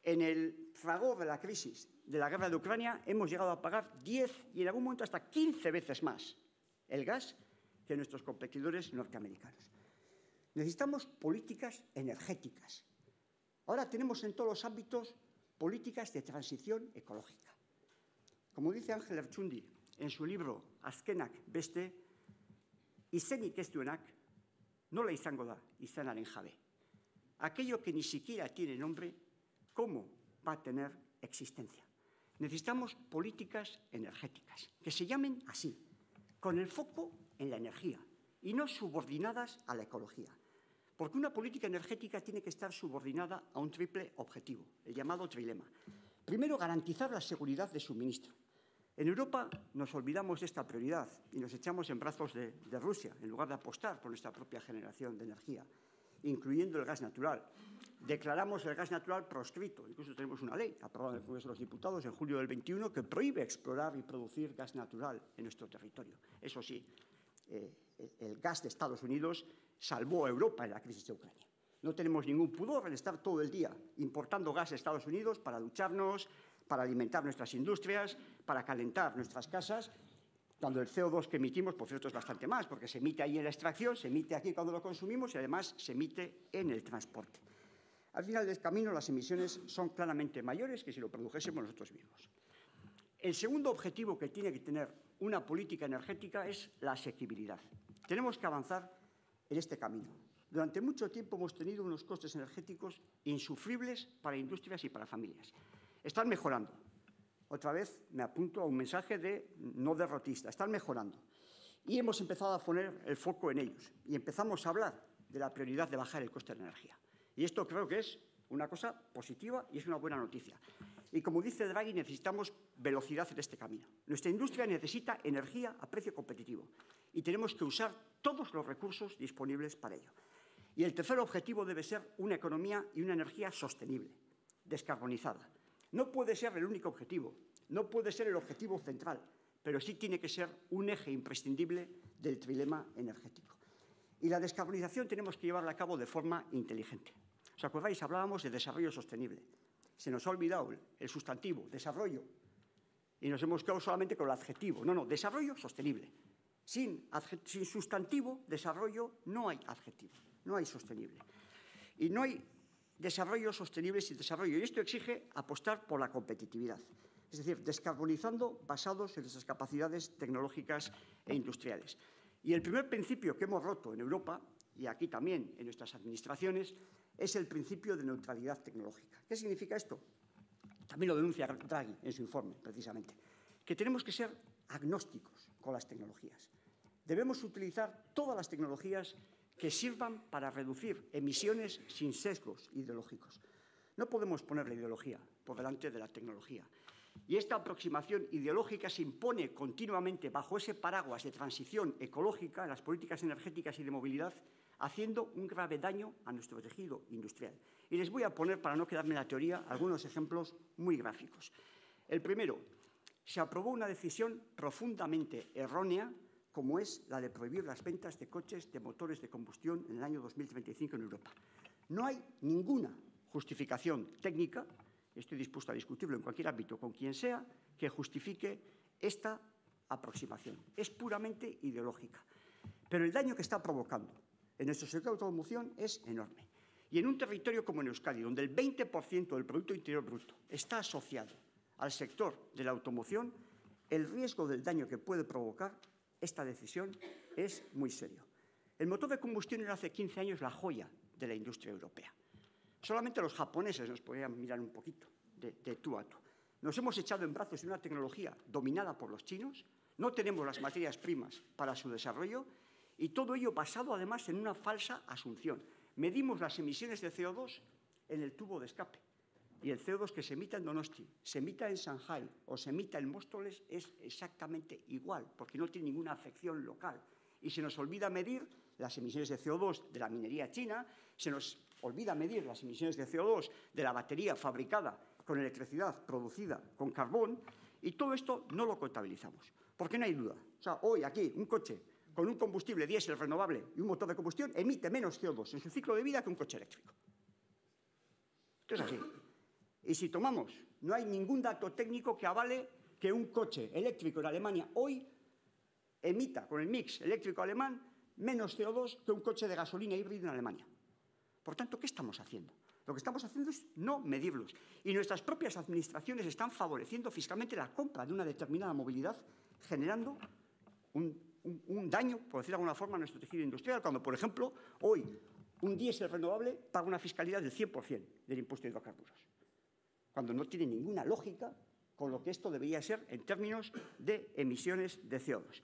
En el fragor de la crisis de la guerra de Ucrania hemos llegado a pagar 10 y en algún momento hasta 15 veces más el gas que nuestros competidores norteamericanos. Necesitamos políticas energéticas. Ahora tenemos en todos los ámbitos políticas de transición ecológica. Como dice Ángel Ertxundi en su libro Azkenak Beste, izenik ez duenak nola izango da izanaren jabe. Aquello que ni siquiera tiene nombre, ¿cómo va a tener existencia? Necesitamos políticas energéticas que se llamen así, con el foco en la energía y no subordinadas a la ecología. Porque una política energética tiene que estar subordinada a un triple objetivo, el llamado trilema. Primero, garantizar la seguridad de suministro. En Europa nos olvidamos de esta prioridad y nos echamos en brazos de Rusia, en lugar de apostar por nuestra propia generación de energía, incluyendo el gas natural. Declaramos el gas natural proscrito. Incluso tenemos una ley aprobada en el Congreso de los Diputados en julio del 21 que prohíbe explorar y producir gas natural en nuestro territorio. Eso sí, el gas de Estados Unidos salvó a Europa en la crisis de Ucrania. No tenemos ningún pudor en estar todo el día importando gas de Estados Unidos para ducharnos, para alimentar nuestras industrias, para calentar nuestras casas, cuando el CO2 que emitimos, por cierto, es bastante más, porque se emite ahí en la extracción, se emite aquí cuando lo consumimos y además se emite en el transporte. Al final del camino, las emisiones son claramente mayores que si lo produjésemos nosotros mismos. El segundo objetivo que tiene que tener una política energética es la asequibilidad. Tenemos que avanzar en este camino. Durante mucho tiempo hemos tenido unos costes energéticos insufribles para industrias y para familias. Están mejorando. Otra vez me apunto a un mensaje no derrotista. Están mejorando. Y hemos empezado a poner el foco en ellos. Y empezamos a hablar de la prioridad de bajar el coste de la energía. Y esto creo que es una cosa positiva y es una buena noticia. Y como dice Draghi, necesitamos velocidad en este camino. Nuestra industria necesita energía a precio competitivo y tenemos que usar todos los recursos disponibles para ello. Y el tercer objetivo debe ser una economía y una energía sostenible, descarbonizada. No puede ser el único objetivo, no puede ser el objetivo central, pero sí tiene que ser un eje imprescindible del trilema energético. Y la descarbonización tenemos que llevarla a cabo de forma inteligente. ¿Os acordáis? Hablábamos de desarrollo sostenible. Se nos ha olvidado el sustantivo, desarrollo, y nos hemos quedado solamente con el adjetivo. No, desarrollo sostenible. Sin sustantivo, desarrollo, no hay adjetivo, no hay sostenible. Y no hay desarrollo sostenible sin desarrollo. Y esto exige apostar por la competitividad. Es decir, descarbonizando basados en nuestras capacidades tecnológicas e industriales. Y el primer principio que hemos roto en Europa, y aquí también en nuestras administraciones, es el principio de neutralidad tecnológica. ¿Qué significa esto? También lo denuncia Draghi en su informe, precisamente. Que tenemos que ser agnósticos con las tecnologías. Debemos utilizar todas las tecnologías que sirvan para reducir emisiones sin sesgos ideológicos. No podemos poner la ideología por delante de la tecnología. Y esta aproximación ideológica se impone continuamente bajo ese paraguas de transición ecológica en las políticas energéticas y de movilidad, haciendo un grave daño a nuestro tejido industrial. Y les voy a poner, para no quedarme en la teoría, algunos ejemplos muy gráficos. El primero, se aprobó una decisión profundamente errónea, como es la de prohibir las ventas de coches de motores de combustión en el año 2035 en Europa. No hay ninguna justificación técnica, estoy dispuesto a discutirlo en cualquier ámbito con quien sea, que justifique esta aproximación. Es puramente ideológica. Pero el daño que está provocando en nuestro sector de automoción es enorme. Y en un territorio como en Euskadi, donde el 20% del Producto Interior Bruto está asociado al sector de la automoción, el riesgo del daño que puede provocar esta decisión es muy serio. El motor de combustión era hace 15 años la joya de la industria europea. Solamente los japoneses nos podían mirar un poquito de tú a tú. Nos hemos echado en brazos de una tecnología dominada por los chinos, no tenemos las materias primas para su desarrollo y todo ello basado además en una falsa asunción. Medimos las emisiones de CO2 en el tubo de escape y el CO2 que se emita en Donosti, se emita en Shanghái o se emita en Móstoles es exactamente igual, porque no tiene ninguna afección local. Y se nos olvida medir las emisiones de CO2 de la minería china, se nos olvida medir las emisiones de CO2 de la batería fabricada con electricidad producida con carbón, y todo esto no lo contabilizamos, porque no hay duda. O sea, hoy aquí un coche con un combustible diésel renovable y un motor de combustión emite menos CO2 en su ciclo de vida que un coche eléctrico. Esto es así. Y si tomamos, no hay ningún dato técnico que avale que un coche eléctrico en Alemania hoy emita, con el mix eléctrico alemán, menos CO2 que un coche de gasolina híbrido en Alemania. Por tanto, ¿qué estamos haciendo? Lo que estamos haciendo es no medirlos. Y nuestras propias administraciones están favoreciendo fiscalmente la compra de una determinada movilidad, generando un daño, por decirlo de alguna forma, a nuestro tejido industrial, cuando, por ejemplo, hoy un diésel renovable paga una fiscalidad del 100% del impuesto de hidrocarburos, cuando no tiene ninguna lógica con lo que esto debería ser en términos de emisiones de CO2.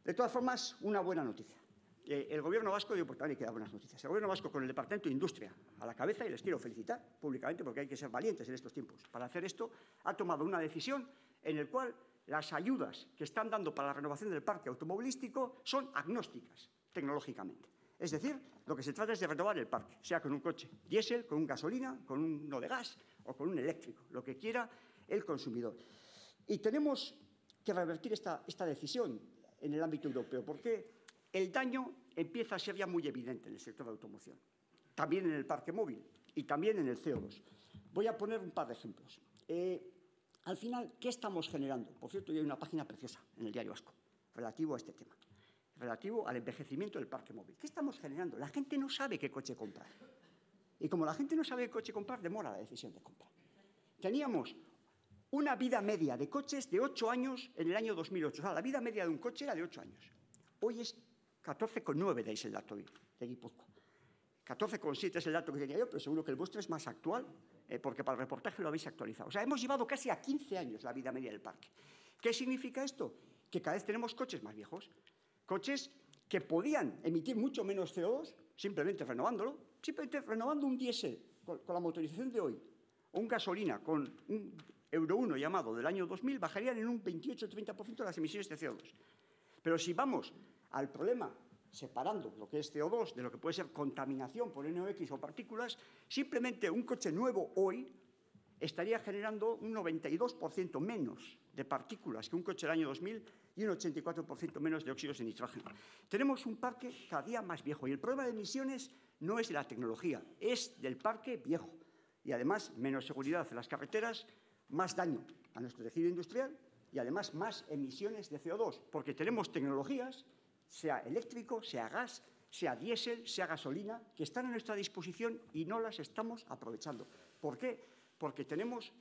De todas formas, una buena noticia. El Gobierno vasco, digo, porque también hay que dar buenas noticias, el Gobierno vasco con el Departamento de Industria a la cabeza, y les quiero felicitar públicamente porque hay que ser valientes en estos tiempos para hacer esto, ha tomado una decisión en la cual las ayudas que están dando para la renovación del parque automovilístico son agnósticas tecnológicamente. Es decir, lo que se trata es de renovar el parque, sea con un coche diésel, con un gasolina, con uno de gas o con un eléctrico, lo que quiera el consumidor. Y tenemos que revertir esta decisión en el ámbito europeo, porque el daño empieza a ser ya muy evidente en el sector de automoción, también en el parque móvil y también en el CO2. Voy a poner un par de ejemplos. Al final, ¿qué estamos generando? Por cierto, hay una página preciosa en el Diario Vasco relativo a este tema, relativo al envejecimiento del parque móvil. ¿Qué estamos generando? La gente no sabe qué coche comprar. Y como la gente no sabe qué coche comprar, demora la decisión de compra. Teníamos una vida media de coches de 8 años en el año 2008. O sea, la vida media de un coche era de 8 años. Hoy es 14,9, dais el dato de Guipúzcoa. 14,7 es el dato que tenía yo, pero seguro que el vuestro es más actual, porque para el reportaje lo habéis actualizado. O sea, hemos llevado casi a 15 años la vida media del parque. ¿Qué significa esto? Que cada vez tenemos coches más viejos, coches que podían emitir mucho menos CO2 simplemente renovándolo, simplemente renovando un diésel con la motorización de hoy, o un gasolina con un Euro 1 llamado del año 2000, bajarían en un 28-30% las emisiones de CO2. Pero si vamos al problema separando lo que es CO2 de lo que puede ser contaminación por NOx o partículas, simplemente un coche nuevo hoy estaría generando un 92% menos de partículas que un coche del año 2000 y un 84% menos de óxidos de nitrógeno. Tenemos un parque cada día más viejo y el problema de emisiones no es de la tecnología, es del parque viejo. Y además, menos seguridad en las carreteras, más daño a nuestro tejido industrial y además más emisiones de CO2, porque tenemos tecnologías, sea eléctrico, sea gas, sea diésel, sea gasolina, que están a nuestra disposición y no las estamos aprovechando. ¿Por qué? Porque tenemos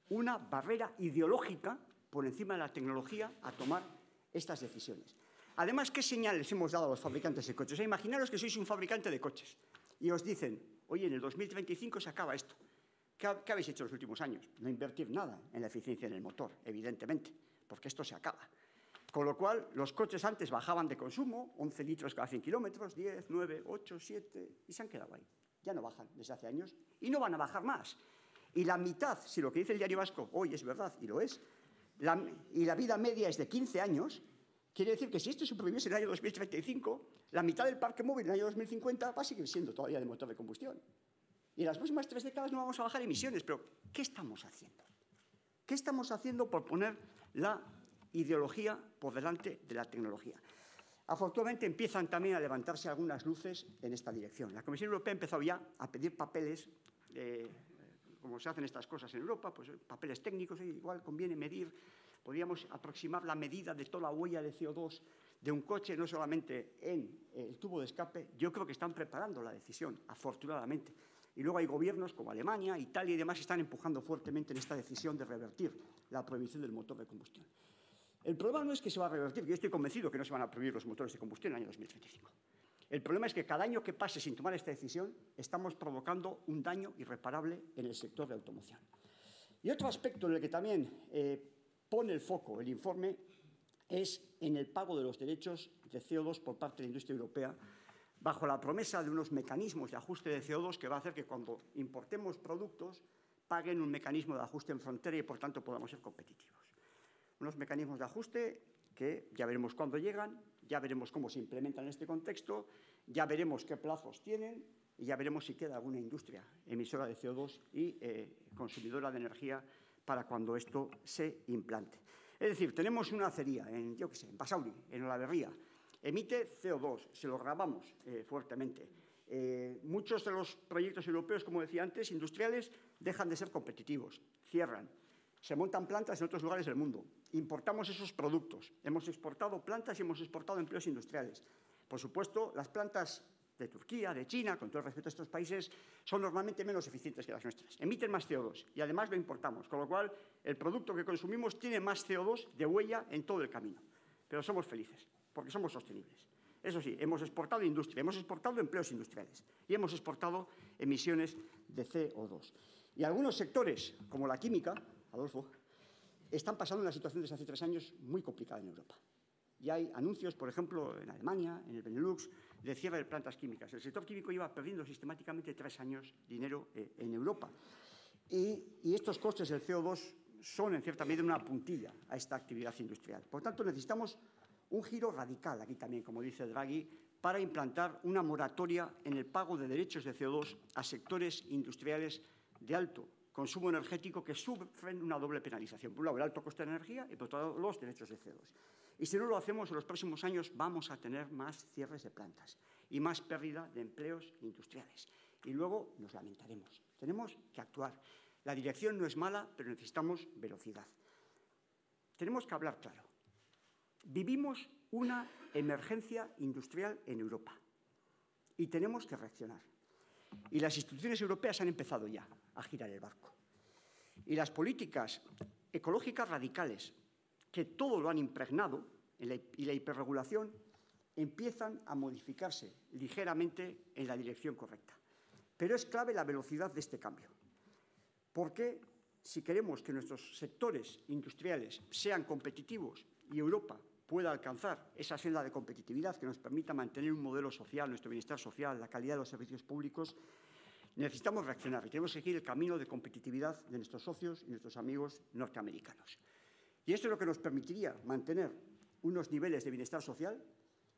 una barrera ideológica por encima de la tecnología a tomar estas decisiones. Además, ¿qué señales hemos dado a los fabricantes de coches? Imaginaros que sois un fabricante de coches y os dicen, oye, en el 2035 se acaba esto. ¿Qué habéis hecho en los últimos años? No invertir nada en la eficiencia en el motor, evidentemente, porque esto se acaba. Con lo cual, los coches antes bajaban de consumo, 11 litros cada 100 kilómetros, 10, 9, 8, 7, y se han quedado ahí. Ya no bajan desde hace años y no van a bajar más. Y la mitad, si lo que dice el Diario Vasco hoy es verdad, y lo es, y la vida media es de 15 años, quiere decir que si esto se prohibiese en el año 2035, la mitad del parque móvil en el año 2050 va a seguir siendo todavía de motor de combustión. Y en las próximas 3 décadas no vamos a bajar emisiones, pero ¿qué estamos haciendo? ¿Qué estamos haciendo por poner la ideología por delante de la tecnología? Afortunadamente empiezan también a levantarse algunas luces en esta dirección. La Comisión Europea ha empezado ya a pedir papeles, como se hacen estas cosas en Europa, pues papeles técnicos, igual conviene medir, podríamos aproximar la medida de toda la huella de CO2 de un coche, no solamente en el tubo de escape. Yo creo que están preparando la decisión, afortunadamente. Y luego hay gobiernos como Alemania, Italia y demás que están empujando fuertemente en esta decisión de revertir la prohibición del motor de combustión. El problema no es que se va a revertir, yo estoy convencido que no se van a prohibir los motores de combustión en el año 2035. El problema es que cada año que pase sin tomar esta decisión estamos provocando un daño irreparable en el sector de automoción. Y otro aspecto en el que también pone el foco el informe es en el pago de los derechos de CO2 por parte de la industria europea, bajo la promesa de unos mecanismos de ajuste de CO2 que va a hacer que cuando importemos productos paguen un mecanismo de ajuste en frontera y, por tanto, podamos ser competitivos. Unos mecanismos de ajuste que ya veremos cuándo llegan, ya veremos cómo se implementan en este contexto, ya veremos qué plazos tienen y ya veremos si queda alguna industria emisora de CO2 y consumidora de energía para cuando esto se implante. Es decir, tenemos una acería en, yo qué sé, en Basauri, en Olavarría, emite CO2, se lo grabamos fuertemente. Muchos de los proyectos europeos, como decía antes, industriales, dejan de ser competitivos, cierran. Se montan plantas en otros lugares del mundo. Importamos esos productos. Hemos exportado plantas y hemos exportado empleos industriales. Por supuesto, las plantas de Turquía, de China, con todo el respeto a estos países, son normalmente menos eficientes que las nuestras. Emiten más CO2 y además lo importamos, con lo cual el producto que consumimos tiene más CO2 de huella en todo el camino. Pero somos felices, porque somos sostenibles. Eso sí, hemos exportado industria, hemos exportado empleos industriales y hemos exportado emisiones de CO2. Y algunos sectores, como la química, Adolfo, están pasando una situación desde hace 3 años muy complicada en Europa. Y hay anuncios, por ejemplo, en Alemania, en el Benelux, de cierre de plantas químicas. El sector químico lleva perdiendo sistemáticamente 3 años dinero en Europa. Y estos costes del CO2 son, en cierta medida, una puntilla a esta actividad industrial. Por tanto, necesitamos un giro radical, aquí también, como dice Draghi, para implantar una moratoria en el pago de derechos de CO2 a sectores industriales de alto consumo energético que sufren una doble penalización. Por un lado, el alto coste de energía y, por otro lado, los derechos de CO2. Y si no lo hacemos, en los próximos años vamos a tener más cierres de plantas y más pérdida de empleos industriales. Y luego nos lamentaremos. Tenemos que actuar. La dirección no es mala, pero necesitamos velocidad. Tenemos que hablar claro. Vivimos una emergencia industrial en Europa y tenemos que reaccionar. Y las instituciones europeas han empezado ya a girar el barco. Y las políticas ecológicas radicales, que todo lo han impregnado, y la hiperregulación, empiezan a modificarse ligeramente en la dirección correcta. Pero es clave la velocidad de este cambio. Porque si queremos que nuestros sectores industriales sean competitivos y Europa pueda alcanzar esa senda de competitividad que nos permita mantener un modelo social, nuestro bienestar social, la calidad de los servicios públicos, necesitamos reaccionar y tenemos que seguir el camino de competitividad de nuestros socios y nuestros amigos norteamericanos. Y esto es lo que nos permitiría mantener unos niveles de bienestar social,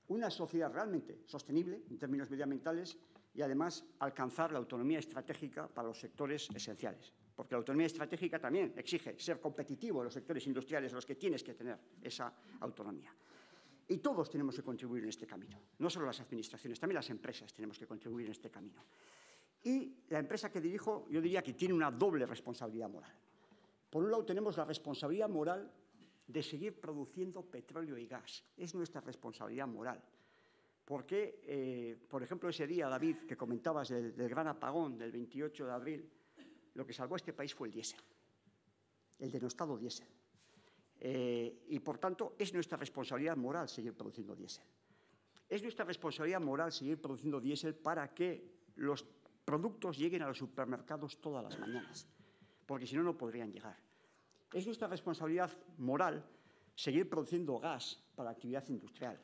una sociedad realmente sostenible en términos medioambientales y, además, alcanzar la autonomía estratégica para los sectores esenciales. porque la autonomía estratégica también exige ser competitivo en los sectores industriales en los que tienes que tener esa autonomía. Y todos tenemos que contribuir en este camino, no solo las administraciones, también las empresas tenemos que contribuir en este camino. Y la empresa que dirijo, yo diría que tiene una doble responsabilidad moral. Por un lado, tenemos la responsabilidad moral de seguir produciendo petróleo y gas. Es nuestra responsabilidad moral. Porque, por ejemplo, ese día, David, que comentabas del gran apagón del 28 de abril, lo que salvó a este país fue el diésel, el denostado diésel. Y, por tanto, es nuestra responsabilidad moral seguir produciendo diésel. Es nuestra responsabilidad moral seguir produciendo diésel para que los productos lleguen a los supermercados todas las mañanas, porque si no, no podrían llegar. Es nuestra responsabilidad moral seguir produciendo gas para la actividad industrial.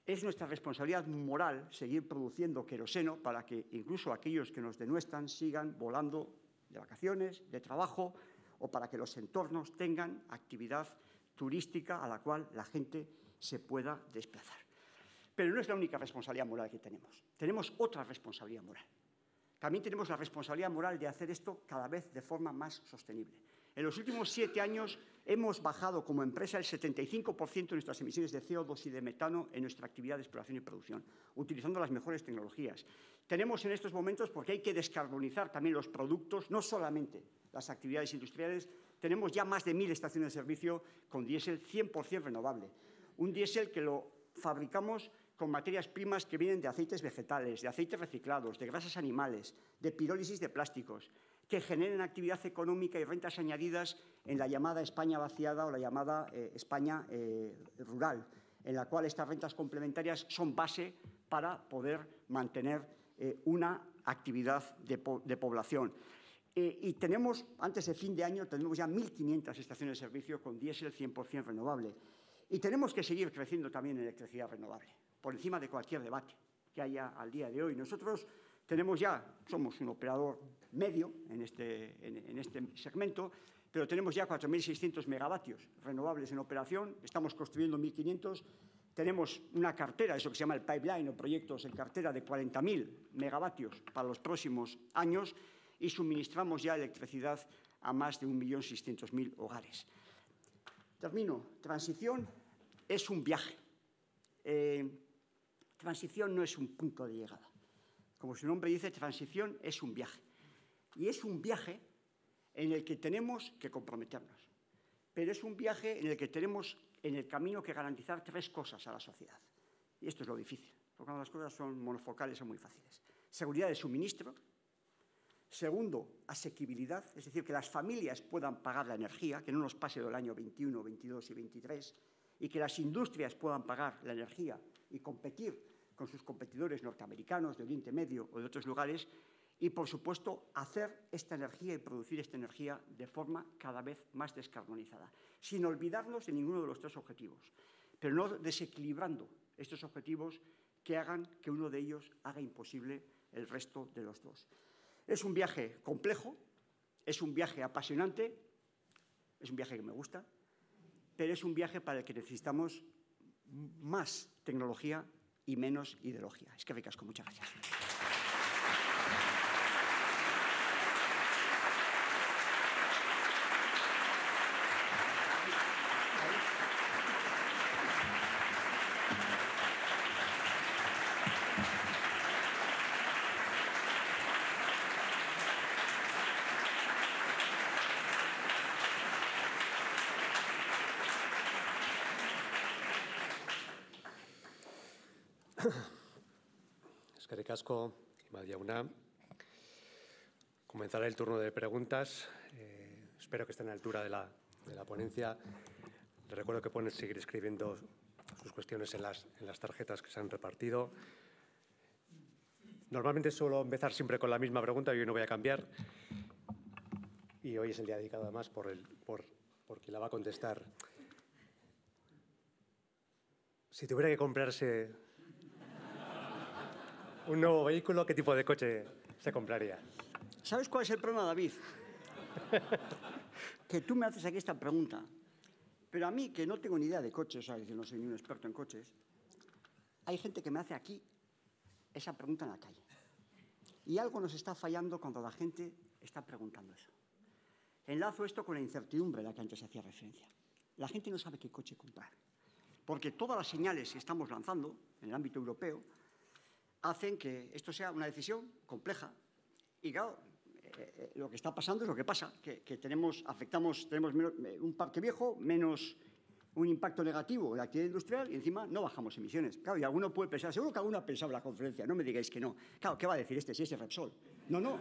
Es nuestra responsabilidad moral seguir produciendo queroseno para que incluso aquellos que nos denuestran sigan volando de vacaciones, de trabajo, o para que los entornos tengan actividad turística a la cual la gente se pueda desplazar. Pero no es la única responsabilidad moral que tenemos. Tenemos otra responsabilidad moral. También tenemos la responsabilidad moral de hacer esto cada vez de forma más sostenible. En los últimos 7 años hemos bajado como empresa el 75% de nuestras emisiones de CO2 y de metano en nuestra actividad de exploración y producción, utilizando las mejores tecnologías. Tenemos en estos momentos, porque hay que descarbonizar también los productos, no solamente las actividades industriales, tenemos ya más de 1000 estaciones de servicio con diésel 100% renovable. Un diésel que lo fabricamos con materias primas que vienen de aceites vegetales, de aceites reciclados, de grasas animales, de pirólisis de plásticos, que generen actividad económica y rentas añadidas en la llamada España vaciada o la llamada España rural, en la cual estas rentas complementarias son base para poder mantener una actividad de población. Y tenemos, antes de fin de año, tenemos ya 1.500 estaciones de servicio con diésel 100% renovable. Y tenemos que seguir creciendo también en electricidad renovable, por encima de cualquier debate que haya al día de hoy. Nosotros tenemos ya, somos un operador medio en este segmento, pero tenemos ya 4.600 megavatios renovables en operación, estamos construyendo 1.500, tenemos una cartera, eso que se llama el pipeline o proyectos en cartera de 40.000 megavatios para los próximos años y suministramos ya electricidad a más de 1.600.000 hogares. Termino. Transición es un viaje. Transición no es un punto de llegada. Como su nombre dice, transición es un viaje. Y es un viaje en el que tenemos que comprometernos. Pero es un viaje en el que tenemos en el camino que garantizar 3 cosas a la sociedad. Y esto es lo difícil, porque cuando las cosas son monofocales son muy fáciles. Seguridad de suministro. Segundo, asequibilidad, es decir, que las familias puedan pagar la energía, que no nos pase del año 21, 22 y 23, y que las industrias puedan pagar la energía y competir con sus competidores norteamericanos, de Oriente Medio o de otros lugares, y, por supuesto, hacer esta energía y producir esta energía de forma cada vez más descarbonizada, sin olvidarnos de ninguno de los 3 objetivos, pero no desequilibrando estos objetivos que hagan que uno de ellos haga imposible el resto de los 2. Es un viaje complejo, es un viaje apasionante, es un viaje que me gusta, pero es un viaje para el que necesitamos más tecnología y menos ideología. Es que ricasco, muchas gracias. Eskerrik asko, Imad Jauna. Comenzará el turno de preguntas. Espero que estén a la altura de la ponencia. Les recuerdo que pueden seguir escribiendo sus cuestiones en las tarjetas que se han repartido. Normalmente suelo empezar siempre con la misma pregunta y hoy no voy a cambiar. Y hoy es el día dedicado además por quien la va a contestar. Si tuviera que comprarse un nuevo vehículo, ¿qué tipo de coche se compraría? ¿Sabes cuál es el problema, David? Que tú me haces aquí esta pregunta, pero a mí, que no tengo ni idea de coches, o sea, yo no soy ni un experto en coches, hay gente que me hace aquí esa pregunta en la calle. Y algo nos está fallando cuando la gente está preguntando eso. enlazo esto con la incertidumbre a la que antes hacía referencia. La gente no sabe qué coche comprar, porque todas las señales que estamos lanzando en el ámbito europeo hacen que esto sea una decisión compleja. Y claro, lo que está pasando es lo que pasa, que tenemos un parque viejo, menos un impacto negativo en la actividad industrial y encima no bajamos emisiones. Claro, y alguno puede pensar, seguro que alguno ha pensado en la conferencia, no me digáis que no. Claro, ¿qué va a decir si es Repsol? No,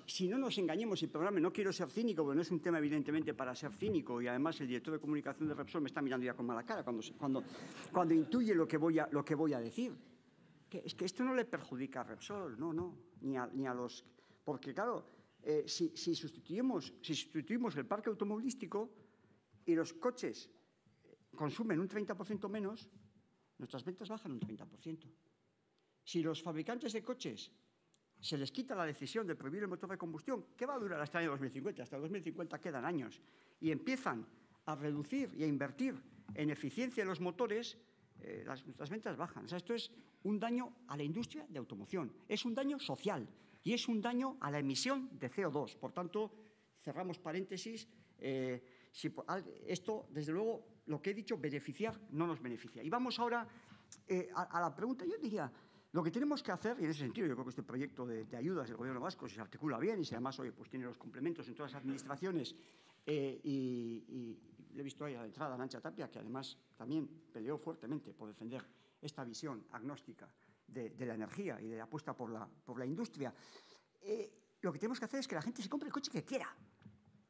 si no nos engañemos, el programa, no quiero ser cínico, porque no es un tema evidentemente para ser cínico, y además el director de comunicación de Repsol me está mirando ya con mala cara cuando intuye lo que voy a decir. Es que esto no le perjudica a Repsol, ni a los... Porque claro, si sustituimos el parque automovilístico y los coches consumen un 30% menos, nuestras ventas bajan un 30%. Si los fabricantes de coches se les quita la decisión de prohibir el motor de combustión, ¿qué va a durar hasta el año 2050? Hasta el 2050 quedan años. Y empiezan a reducir y a invertir en eficiencia de los motores, las ventas bajan. O sea, esto es un daño a la industria de automoción, es un daño social y es un daño a la emisión de CO2. Por tanto, cerramos paréntesis. Esto, desde luego, lo que he dicho, beneficiar no nos beneficia. Y vamos ahora a la pregunta. Yo diría, lo que tenemos que hacer, y en ese sentido yo creo que este proyecto de ayudas del Gobierno vasco, si se articula bien y si además pues tiene los complementos en todas las administraciones, y le he visto ahí a la entrada a Arantxa Tapia, que además también peleó fuertemente por defender esta visión agnóstica de la energía y de la apuesta por la industria. Lo que tenemos que hacer es que la gente se compre el coche que quiera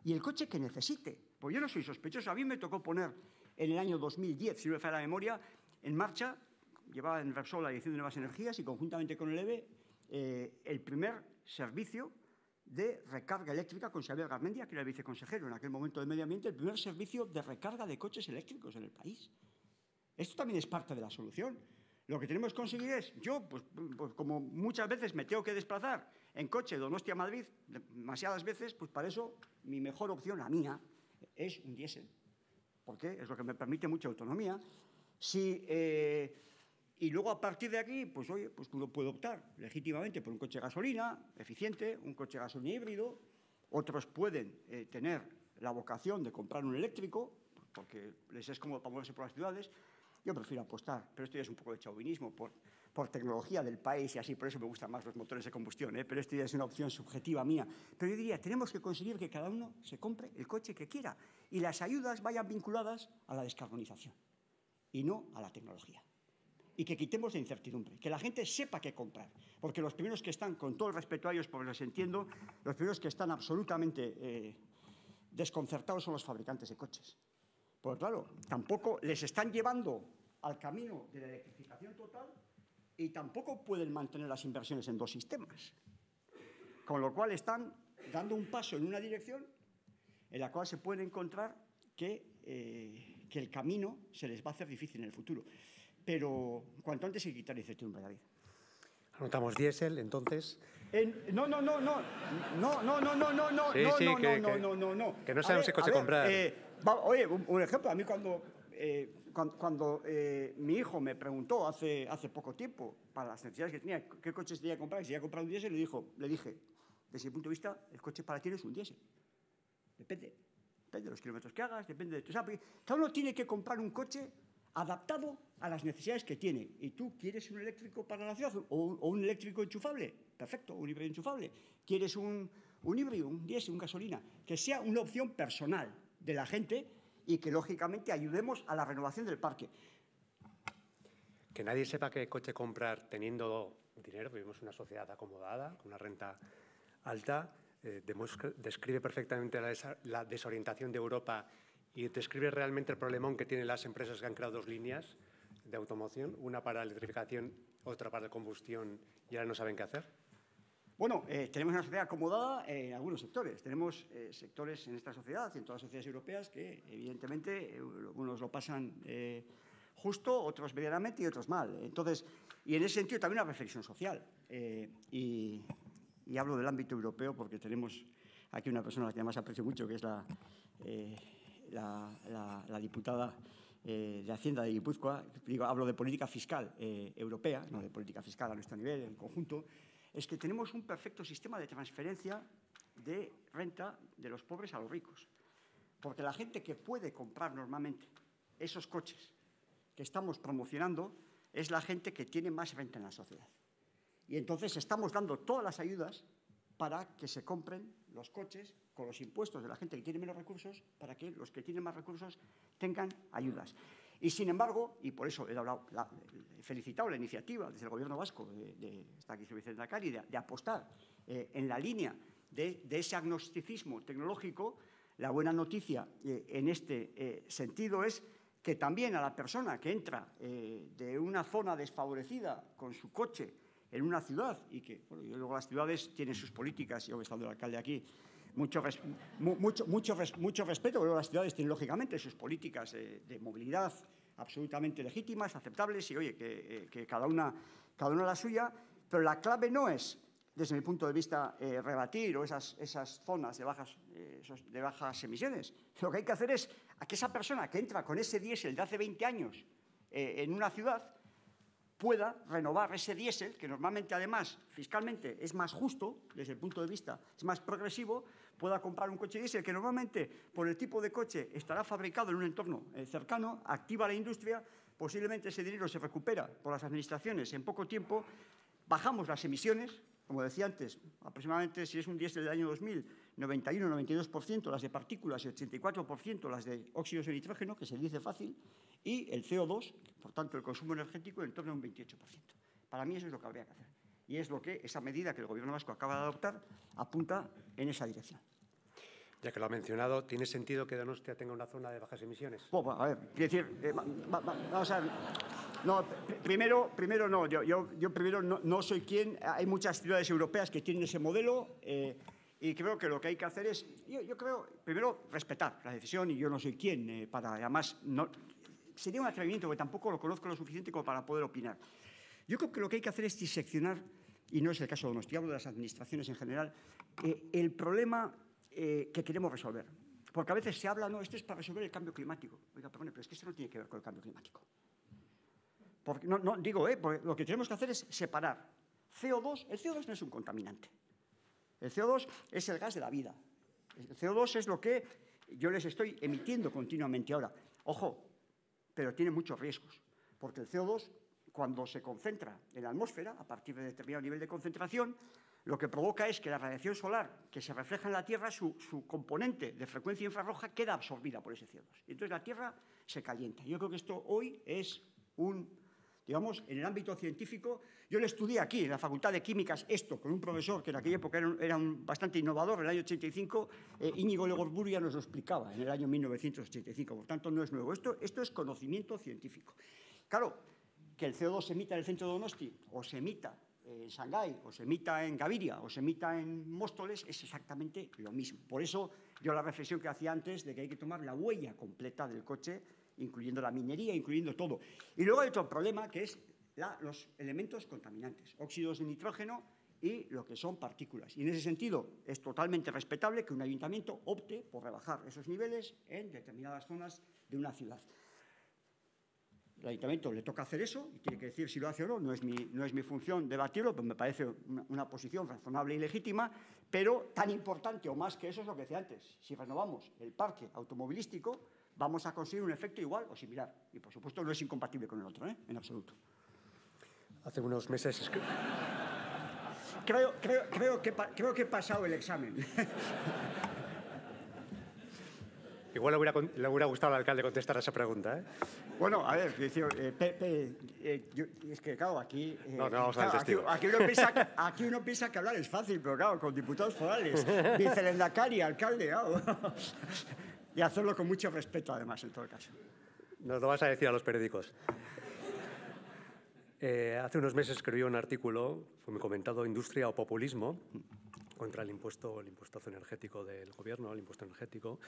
y el coche que necesite. Pues yo no soy sospechoso. A mí me tocó poner en el año 2010, si no me falla la memoria, en marcha, llevaba en Repsol la Dirección de Nuevas Energías y conjuntamente con el EVE, el primer servicio de recarga eléctrica con Xavier Garmendia, que era el viceconsejero en aquel momento de Medio Ambiente, el primer servicio de recarga de coches eléctricos en el país. Esto también es parte de la solución. Lo que tenemos que conseguir es, yo, pues como muchas veces me tengo que desplazar en coche de Donostia a Madrid, demasiadas veces, pues para eso mi mejor opción, la mía, es un diésel, porque es lo que me permite mucha autonomía. Y luego a partir de aquí, pues oye, pues uno puede optar legítimamente por un coche de gasolina eficiente, un coche de gasolina híbrido. Otros pueden tener la vocación de comprar un eléctrico, porque les es cómodo para moverse por las ciudades. Yo prefiero apostar, pero esto ya es un poco de chauvinismo, por tecnología del país y así, por eso me gustan más los motores de combustión, pero esto ya es una opción subjetiva mía. Pero yo diría, tenemos que conseguir que cada uno se compre el coche que quiera y las ayudas vayan vinculadas a la descarbonización y no a la tecnología. Y que quitemos la incertidumbre, que la gente sepa qué comprar, porque los primeros que están, con todo el respeto a ellos, porque los entiendo, los primeros que están absolutamente desconcertados son los fabricantes de coches. Pues claro, tampoco les están llevando al camino de la electrificación total y tampoco pueden mantener las inversiones en dos sistemas. Con lo cual están dando un paso en una dirección en la cual se pueden encontrar que el camino se les va a hacer difícil en el futuro. Pero cuanto antes hay que quitar incertidumbre, David. Anotamos diésel, entonces. No. Que no sabemos qué coche comprar. Oye, un ejemplo, a mí cuando mi hijo me preguntó hace poco tiempo, para las necesidades que tenía, qué coche tenía que comprar, si quería comprar un diésel, le dije, desde mi punto de vista, el coche para ti no es un diésel. Depende de los kilómetros que hagas, depende de tu... Cada uno tiene que comprar un coche adaptado a las necesidades que tiene. ¿Y tú quieres un eléctrico para la ciudad o un eléctrico enchufable? Perfecto, un híbrido enchufable. ¿Quieres un híbrido, un diésel, un gasolina? Que sea una opción personal de la gente y que, lógicamente, ayudemos a la renovación del parque. Que nadie sepa qué coche comprar teniendo dinero. Vivimos una sociedad acomodada, con una renta alta. Describe perfectamente la desorientación de Europa y describe realmente el problemón que tienen las empresas que han creado dos líneas de automoción, una para electrificación, otra para combustión, y ahora no saben qué hacer. Bueno, tenemos una sociedad acomodada en algunos sectores. Tenemos sectores en esta sociedad y en todas las sociedades europeas que, evidentemente, algunos lo pasan justo, otros medianamente y otros mal. Entonces, y en ese sentido también una reflexión social. Y hablo del ámbito europeo porque tenemos aquí una persona a la que además aprecio mucho, que es la diputada de Hacienda de Guipúzcoa. Hablo de política fiscal europea, no de política fiscal a nuestro nivel, en conjunto. Es que tenemos un perfecto sistema de transferencia de renta de los pobres a los ricos. Porque la gente que puede comprar normalmente esos coches que estamos promocionando es la gente que tiene más renta en la sociedad. Y entonces estamos dando todas las ayudas para que se compren los coches con los impuestos de la gente que tiene menos recursos, para que los que tienen más recursos tengan ayudas. Y sin embargo, y por eso he felicitado la iniciativa desde el Gobierno vasco, está aquí Vicente Endacari, de apostar en la línea de ese agnosticismo tecnológico. La buena noticia en este sentido es que también a la persona que entra de una zona desfavorecida con su coche en una ciudad, y que bueno, luego las ciudades tienen sus políticas, yo he estado el alcalde aquí, mucho respeto, pero las ciudades tienen lógicamente sus políticas de movilidad absolutamente legítimas, aceptables, y oye, que cada una la suya, pero la clave no es, desde mi punto de vista, rebatir o esas zonas de bajas emisiones. Lo que hay que hacer es a que esa persona que entra con ese diésel de hace 20 años en una ciudad pueda renovar ese diésel, que normalmente además fiscalmente es más justo, desde el punto de vista es más progresivo, pueda comprar un coche diésel que normalmente por el tipo de coche estará fabricado en un entorno cercano, activa la industria, posiblemente ese dinero se recupera por las administraciones en poco tiempo, bajamos las emisiones, como decía antes, aproximadamente si es un diésel del año 2000, 91-92% las de partículas y 84% las de óxidos de nitrógeno, que se dice fácil, y el CO2, por tanto el consumo energético, en torno a un 28%. Para mí eso es lo que habría que hacer. Y es lo que esa medida que el Gobierno vasco acaba de adoptar apunta en esa dirección. Ya que lo ha mencionado, ¿tiene sentido que Donostia tenga una zona de bajas emisiones? Bueno, a ver, quiero decir, vamos a ver. No, primero no. Yo primero no soy quien. Hay muchas ciudades europeas que tienen ese modelo y creo que lo que hay que hacer es, yo creo, primero respetar la decisión y yo no soy quien para, además, no, sería un atrevimiento porque tampoco lo conozco lo suficiente como para poder opinar. Yo creo que lo que hay que hacer es diseccionar, y no es el caso de Donostia, hablo de las administraciones en general, el problema que queremos resolver. Porque a veces se habla, no, esto es para resolver el cambio climático. Oiga, perdone, pero es que esto no tiene que ver con el cambio climático. Porque, porque lo que tenemos que hacer es separar CO2. El CO2 no es un contaminante. El CO2 es el gas de la vida. El CO2 es lo que yo les estoy emitiendo continuamente ahora. Ojo, pero tiene muchos riesgos, porque el CO2, cuando se concentra en la atmósfera, a partir de determinado nivel de concentración, lo que provoca es que la radiación solar que se refleja en la Tierra, su componente de frecuencia infrarroja, queda absorbida por ese CO2. Y entonces la Tierra se calienta. Yo creo que esto hoy es digamos, en el ámbito científico, yo lo estudié aquí, en la Facultad de Químicas, esto, con un profesor que en aquella época era bastante innovador, en el año 85, Íñigo Legorburia nos lo explicaba, en el año 1985, por tanto no es nuevo. Esto es conocimiento científico. Claro, que el CO2 se emita en el centro de Donosti, o se emita en Shanghái, o se emita en Gaviria, o se emita en Móstoles, es exactamente lo mismo. Por eso yo la reflexión que hacía antes de que hay que tomar la huella completa del coche, incluyendo la minería, incluyendo todo. Y luego hay otro problema que es los elementos contaminantes, óxidos de nitrógeno y lo que son partículas. Y en ese sentido es totalmente respetable que un ayuntamiento opte por rebajar esos niveles en determinadas zonas de una ciudad. El ayuntamiento le toca hacer eso y tiene que decir si lo hace o no. No es mi función debatirlo, pero me parece una posición razonable y legítima, pero tan importante o más que eso es lo que decía antes. Si renovamos el parque automovilístico, vamos a conseguir un efecto igual o similar. Y, por supuesto, no es incompatible con el otro, en absoluto. Hace unos meses... Creo que he pasado el examen. Igual le hubiera gustado al alcalde contestar a esa pregunta, ¿eh? Bueno, a ver, es que, claro, aquí... no vamos a ver testigo. Aquí uno piensa que hablar es fácil, pero, claro, con diputados forales, vicelehendakari, alcalde, claro... Y hacerlo con mucho respeto, además, en todo caso. Nos lo vas a decir a los periódicos. Hace unos meses escribí un artículo, fue muy comentado, Industria o Populismo, contra el impuesto energético del Gobierno, el impuesto energético.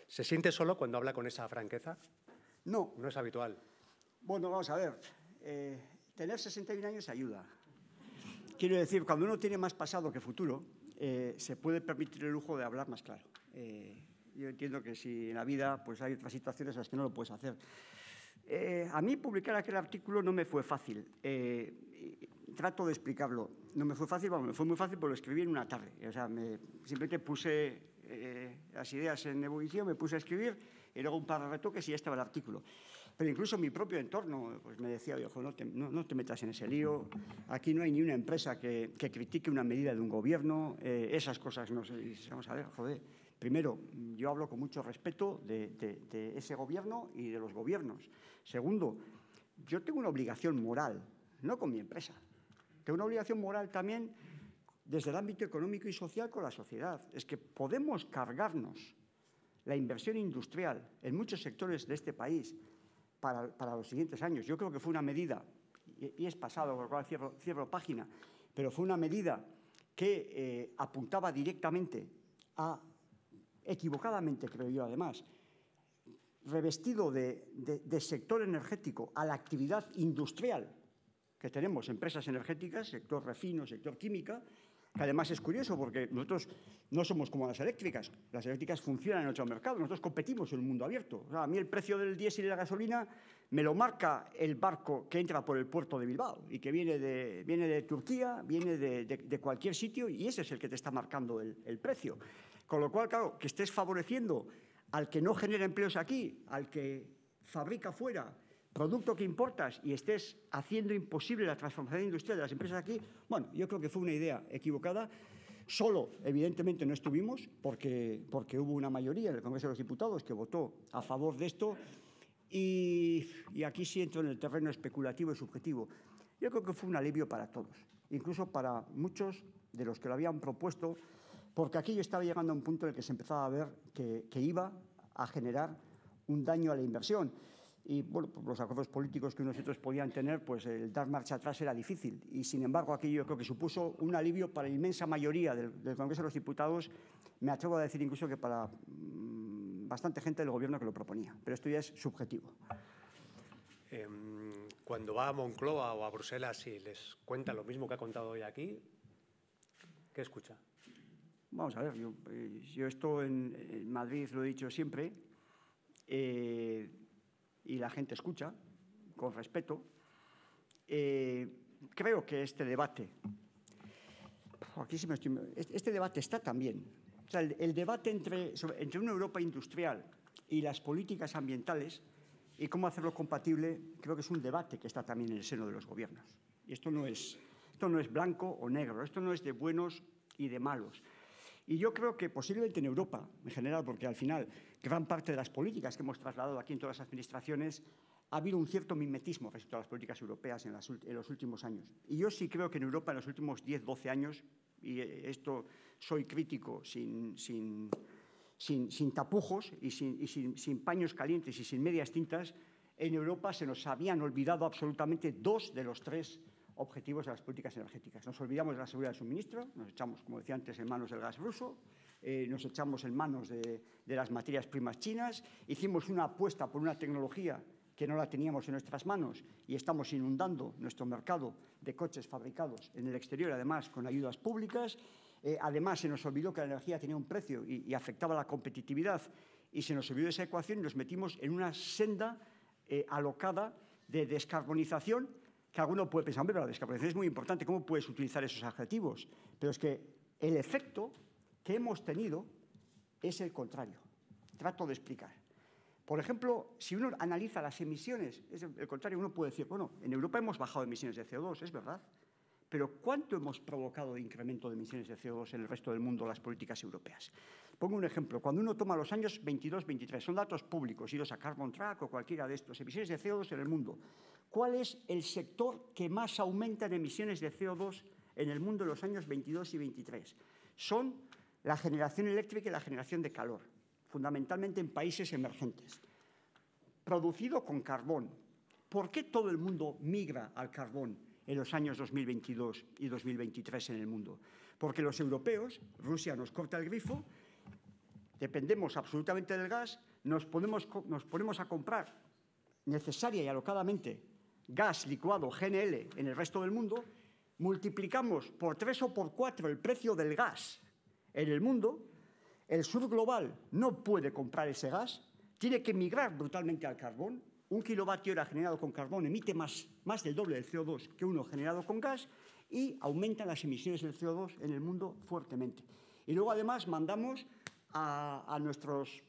¿Se siente solo cuando habla con esa franqueza? No. No es habitual. Bueno, vamos a ver. Tener 61 años ayuda. Quiero decir, cuando uno tiene más pasado que futuro, se puede permitir el lujo de hablar más claro. Yo entiendo que si en la vida pues hay otras situaciones en las que no lo puedes hacer. A mí publicar aquel artículo no me fue fácil. trato de explicarlo. No me fue fácil, bueno, me fue muy fácil porque lo escribí en una tarde. O sea, simplemente puse las ideas en ebullición, me puse a escribir y luego un par de retoques y ya estaba el artículo. Pero incluso mi propio entorno pues me decía, ojo, no te metas en ese lío, aquí no hay ni una empresa que critique una medida de un gobierno, esas cosas no sé. Vamos a ver, joder, primero, yo hablo con mucho respeto de ese gobierno y de los gobiernos. Segundo, yo tengo una obligación moral, no con mi empresa, tengo una obligación moral también desde el ámbito económico y social con la sociedad. Es que podemos cargarnos la inversión industrial en muchos sectores de este país para los siguientes años. Yo creo que fue una medida, y es pasado, por lo cual cierro página, pero fue una medida que apuntaba directamente equivocadamente creo yo además, revestido de sector energético a la actividad industrial que tenemos, empresas energéticas, sector refino, sector química, que además es curioso porque nosotros no somos como las eléctricas funcionan en otro mercado, nosotros competimos en un mundo abierto. O sea, a mí el precio del diésel y la gasolina me lo marca el barco que entra por el puerto de Bilbao y que viene de Turquía, viene de cualquier sitio y ese es el que te está marcando el precio. Con lo cual, claro, que estés favoreciendo al que no genera empleos aquí, al que fabrica fuera, producto que importas y estés haciendo imposible la transformación industrial de las empresas aquí, bueno, yo creo que fue una idea equivocada. Solo, evidentemente, no estuvimos porque hubo una mayoría en el Congreso de los Diputados que votó a favor de esto y aquí sí entro en el terreno especulativo y subjetivo. Yo creo que fue un alivio para todos, incluso para muchos de los que lo habían propuesto, porque aquello estaba llegando a un punto en el que se empezaba a ver que iba a generar un daño a la inversión. Y, bueno, pues los acuerdos políticos que unos y otros podían tener, pues el dar marcha atrás era difícil. Y, sin embargo, aquello yo creo que supuso un alivio para la inmensa mayoría del Congreso de los Diputados. Me atrevo a decir incluso que para bastante gente del Gobierno que lo proponía. Pero esto ya es subjetivo. Cuando va a Moncloa o a Bruselas y les cuenta lo mismo que ha contado hoy aquí, ¿qué escucha? Vamos a ver, yo esto en Madrid lo he dicho siempre, y la gente escucha con respeto. Creo que este debate, este debate está también. O sea, el debate entre una Europa industrial y las políticas ambientales y cómo hacerlo compatible, creo que es un debate que está también en el seno de los gobiernos. Y esto no es blanco o negro, esto no es de buenos y de malos. Y yo creo que posiblemente en Europa, en general, porque al final gran parte de las políticas que hemos trasladado aquí en todas las administraciones, ha habido un cierto mimetismo respecto a las políticas europeas en los últimos años. Y yo sí creo que en Europa en los últimos 10, 12 años, y esto soy crítico sin tapujos y sin paños calientes y sin medias tintas, en Europa se nos habían olvidado absolutamente 2 de los 3 objetivos de las políticas energéticas. Nos olvidamos de la seguridad del suministro, nos echamos, como decía antes, en manos del gas ruso, nos echamos en manos de las materias primas chinas, hicimos una apuesta por una tecnología que no la teníamos en nuestras manos y estamos inundando nuestro mercado de coches fabricados en el exterior, además con ayudas públicas. Además, se nos olvidó que la energía tenía un precio y afectaba la competitividad y se nos olvidó esa ecuación y nos metimos en una senda alocada de descarbonización que alguno puede pensar, hombre, pero la descarbonización es muy importante, ¿cómo puedes utilizar esos adjetivos? Pero es que el efecto que hemos tenido es el contrario. Trato de explicar. Por ejemplo, si uno analiza las emisiones, es el contrario, uno puede decir, bueno, en Europa hemos bajado emisiones de CO2, es verdad, pero ¿cuánto hemos provocado de incremento de emisiones de CO2 en el resto del mundo las políticas europeas? Pongo un ejemplo. Cuando uno toma los años 22-23, son datos públicos, iros a Carbon Track o cualquiera de estos, emisiones de CO2 en el mundo. ¿Cuál es el sector que más aumenta en emisiones de CO2 en el mundo en los años 22 y 23? Son la generación eléctrica y la generación de calor, fundamentalmente en países emergentes. Producido con carbón. ¿Por qué todo el mundo migra al carbón en los años 2022 y 2023 en el mundo? Porque los europeos, Rusia nos corta el grifo, dependemos absolutamente del gas, nos ponemos a comprar necesaria y alocadamente gas licuado GNL en el resto del mundo, multiplicamos por 3 o por 4 el precio del gas en el mundo, el sur global no puede comprar ese gas, tiene que migrar brutalmente al carbón. 1 kilovatio hora generado con carbón emite más del doble del CO2 que uno generado con gas y aumentan las emisiones de CO2 en el mundo fuertemente. Y luego, además, mandamos a nuestros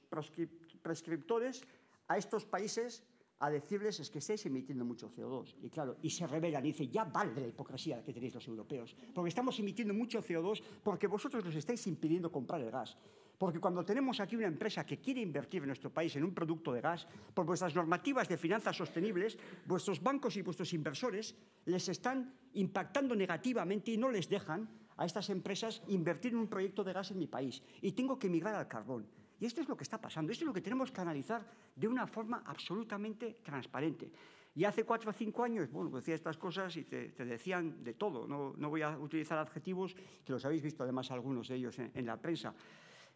prescriptores a estos países a decirles es que estáis emitiendo mucho CO2. Y claro, y se rebelan y dicen, ya vale la hipocresía que tenéis los europeos, porque estamos emitiendo mucho CO2 porque vosotros nos estáis impidiendo comprar el gas. Porque cuando tenemos aquí una empresa que quiere invertir en nuestro país en un producto de gas, por vuestras normativas de finanzas sostenibles, vuestros bancos y vuestros inversores les están impactando negativamente y no les dejan a estas empresas invertir en un proyecto de gas en mi país. Y tengo que migrar al carbón. Y esto es lo que está pasando, esto es lo que tenemos que analizar de una forma absolutamente transparente. Y hace 4 o 5 años, bueno, decía estas cosas y te decían de todo, no voy a utilizar adjetivos, que los habéis visto además algunos de ellos en la prensa.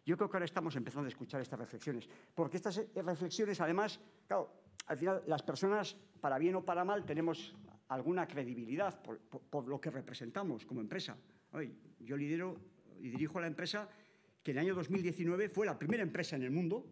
Yo creo que ahora estamos empezando a escuchar estas reflexiones, porque estas reflexiones, además, claro, al final las personas, para bien o para mal, tenemos alguna credibilidad por lo que representamos como empresa. Yo lidero y dirijo la empresa que en el año 2019 fue la primera empresa en el mundo,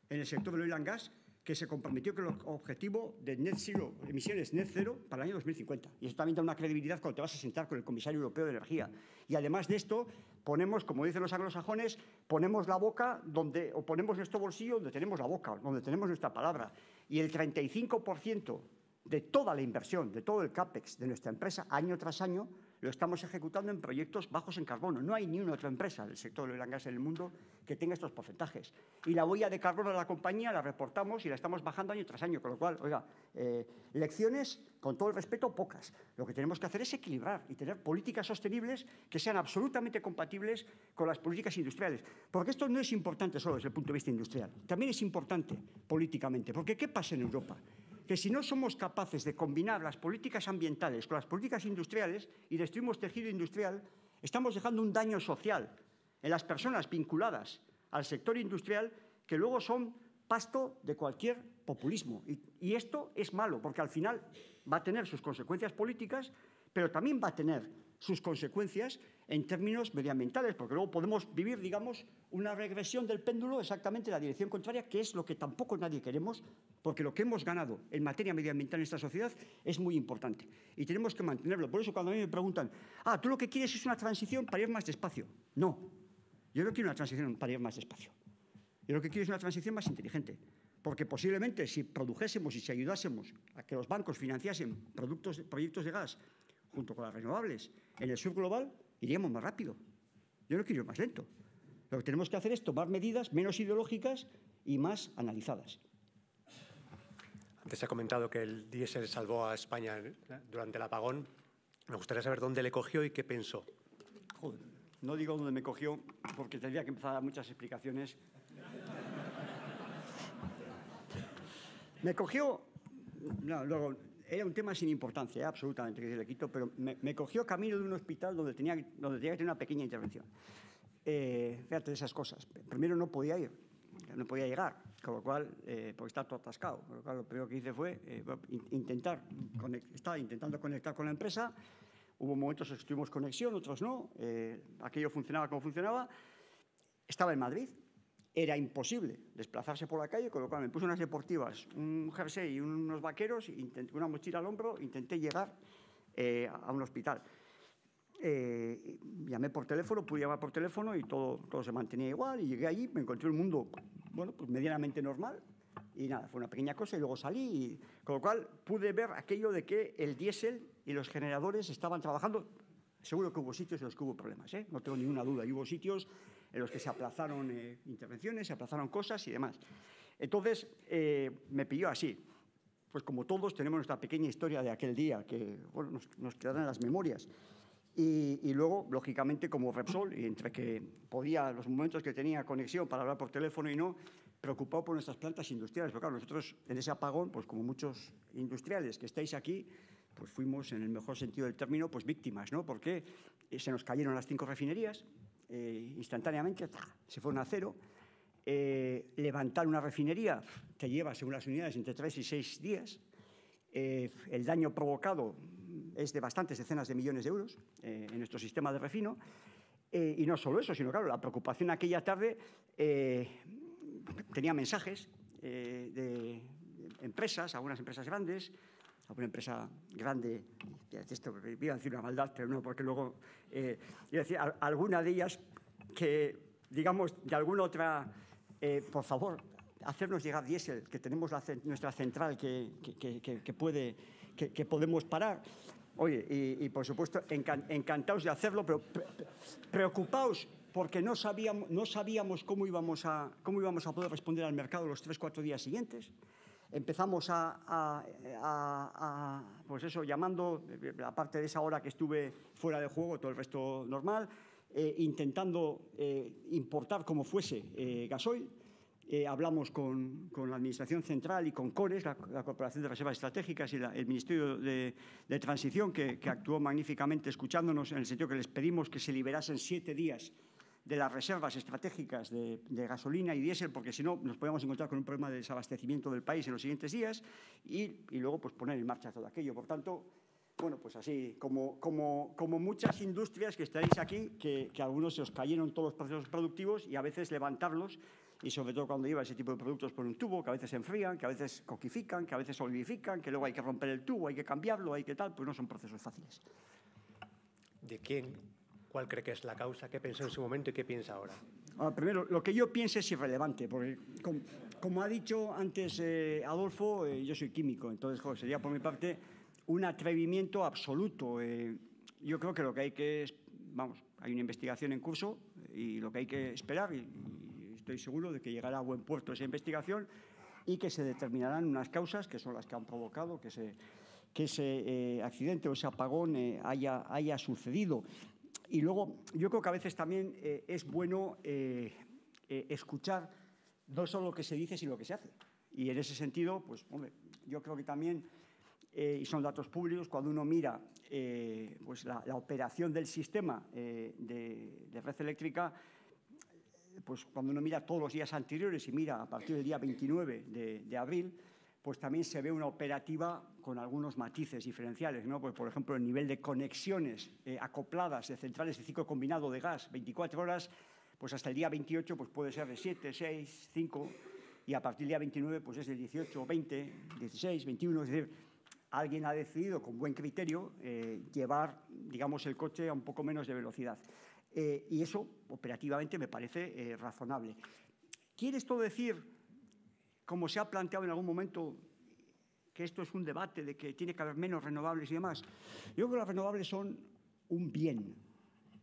en el sector del oil and gas, que se comprometió con el objetivo de net zero, emisiones net cero para el año 2050. Y eso también da una credibilidad cuando te vas a sentar con el comisario europeo de energía. Y además de esto, ponemos, como dicen los anglosajones, ponemos la boca donde, o ponemos nuestro bolsillo donde tenemos la boca, donde tenemos nuestra palabra. Y el 35% de toda la inversión, de todo el CAPEX de nuestra empresa, año tras año, lo estamos ejecutando en proyectos bajos en carbono. No hay ni una otra empresa del sector del oil and gas en el mundo que tenga estos porcentajes. Y la huella de carbono de la compañía la reportamos y la estamos bajando año tras año. Con lo cual, oiga, lecciones, con todo el respeto, pocas. Lo que tenemos que hacer es equilibrar y tener políticas sostenibles que sean absolutamente compatibles con las políticas industriales. Porque esto no es importante solo desde el punto de vista industrial. También es importante políticamente. Porque ¿qué pasa en Europa? Que si no somos capaces de combinar las políticas ambientales con las políticas industriales y destruimos tejido industrial, estamos dejando un daño social en las personas vinculadas al sector industrial que luego son pasto de cualquier populismo. Y esto es malo, porque al final va a tener sus consecuencias políticas, pero también va a tener sus consecuencias en términos medioambientales, porque luego podemos vivir, digamos, una regresión del péndulo exactamente en la dirección contraria, que es lo que tampoco nadie queremos, porque lo que hemos ganado en materia medioambiental en esta sociedad es muy importante y tenemos que mantenerlo. Por eso cuando a mí me preguntan, ¿tú lo que quieres es una transición para ir más despacio? No, yo no quiero una transición para ir más despacio. Yo lo que quiero es una transición más inteligente, porque posiblemente si produjésemos y si ayudásemos a que los bancos financiasen proyectos de gas junto con las renovables en el sur global, iríamos más rápido. Yo no quiero ir más lento. Lo que tenemos que hacer es tomar medidas menos ideológicas y más analizadas. Antes se ha comentado que el diésel salvó a España durante el apagón. Me gustaría saber dónde le cogió y qué pensó. Joder, no digo dónde me cogió porque tendría que empezar a dar muchas explicaciones. Me cogió... No, luego, era un tema sin importancia, absolutamente, que se le quito, pero me cogió camino de un hospital donde tenía que tener una pequeña intervención. Fíjate esas cosas. Primero no podía ir, no podía llegar, con lo cual, porque estaba todo atascado. Con lo cual, lo primero que hice fue estaba intentando conectar con la empresa. Hubo momentos en que tuvimos conexión, otros no. Aquello funcionaba como funcionaba. Estaba en Madrid. Era imposible desplazarse por la calle, con lo cual me puse unas deportivas, un jersey y unos vaqueros, una mochila al hombro, intenté llegar a un hospital. Llamé por teléfono, pude llamar por teléfono y todo se mantenía igual, y llegué allí, me encontré un mundo, bueno, pues medianamente normal, y nada, fue una pequeña cosa, y luego salí, y, con lo cual pude ver aquello de que el diésel y los generadores estaban trabajando. Seguro que hubo sitios en los que hubo problemas, no tengo ninguna duda, y hubo sitios en los que se aplazaron intervenciones, se aplazaron cosas y demás. Entonces, me pilló así. Pues como todos tenemos nuestra pequeña historia de aquel día, que bueno, nos quedarán en las memorias. Y luego, lógicamente, como Repsol, y entre que podía, los momentos que tenía conexión para hablar por teléfono y no, preocupado por nuestras plantas industriales. Pero claro, nosotros en ese apagón, pues como muchos industriales que estáis aquí, pues fuimos, en el mejor sentido del término, pues víctimas, ¿no? Porque se nos cayeron las 5 refinerías, instantáneamente, se fueron a cero. Levantar una refinería te lleva, según las unidades, entre 3 y 6 días. El daño provocado es de bastantes decenas de millones de euros en nuestro sistema de refino. Y no solo eso, sino, claro, la preocupación aquella tarde tenía mensajes de empresas, algunas empresas grandes, una empresa grande, esto iba a decir una maldad, pero no, porque luego, iba a decir, alguna de ellas que, digamos, de alguna otra, por favor, hacernos llegar diésel, que tenemos nuestra central que podemos parar. Oye, y por supuesto, encantados de hacerlo, pero preocupaos porque no sabíamos cómo íbamos a poder responder al mercado los 3 o 4 días siguientes. Empezamos pues eso, llamando, aparte de esa hora que estuve fuera de juego, todo el resto normal, intentando importar como fuese gasoil. Hablamos con la Administración Central y con CORES, la Corporación de Reservas Estratégicas, y el Ministerio de Transición, que actuó magníficamente escuchándonos, en el sentido que les pedimos que se liberasen 7 días de las reservas estratégicas de gasolina y diésel, porque si no nos podíamos encontrar con un problema de desabastecimiento del país en los siguientes días, y luego pues poner en marcha todo aquello. Por tanto, bueno, pues así, como muchas industrias que estáis aquí, que algunos se os cayeron todos los procesos productivos, y a veces levantarlos, y sobre todo cuando lleva ese tipo de productos por un tubo, que a veces se enfrían, que a veces coquifican, que a veces solidifican, que luego hay que romper el tubo, hay que cambiarlo, hay que tal, pues no son procesos fáciles. ¿De cuál cree que es la causa? ¿Qué pensó en su momento y qué piensa ahora? Primero, lo que yo pienso es irrelevante, porque como ha dicho antes Adolfo, yo soy químico, entonces sería por mi parte un atrevimiento absoluto. Yo creo que lo que hay que es, hay una investigación en curso y lo que hay que esperar, y estoy seguro de que llegará a buen puerto esa investigación y que se determinarán unas causas que son las que han provocado que ese accidente o ese apagón haya sucedido. Y luego, yo creo que a veces también es bueno escuchar no solo lo que se dice, sino lo que se hace. Y en ese sentido, pues, hombre, yo creo que también, y son datos públicos, cuando uno mira pues la operación del sistema de red eléctrica, pues cuando uno mira todos los días anteriores y mira a partir del día 29 de abril, pues también se ve una operativa con algunos matices diferenciales, ¿no? Pues, por ejemplo, el nivel de conexiones acopladas de centrales de ciclo combinado de gas 24 horas, pues hasta el día 28 pues puede ser de 7, 6, 5, y a partir del día 29 pues es de 18, 20, 16, 21, es decir, alguien ha decidido con buen criterio llevar, digamos, el coche a un poco menos de velocidad. Y eso, operativamente, me parece razonable. ¿Quiere esto decir, como se ha planteado en algún momento, que esto es un debate de que tiene que haber menos renovables y demás? Yo creo que las renovables son un bien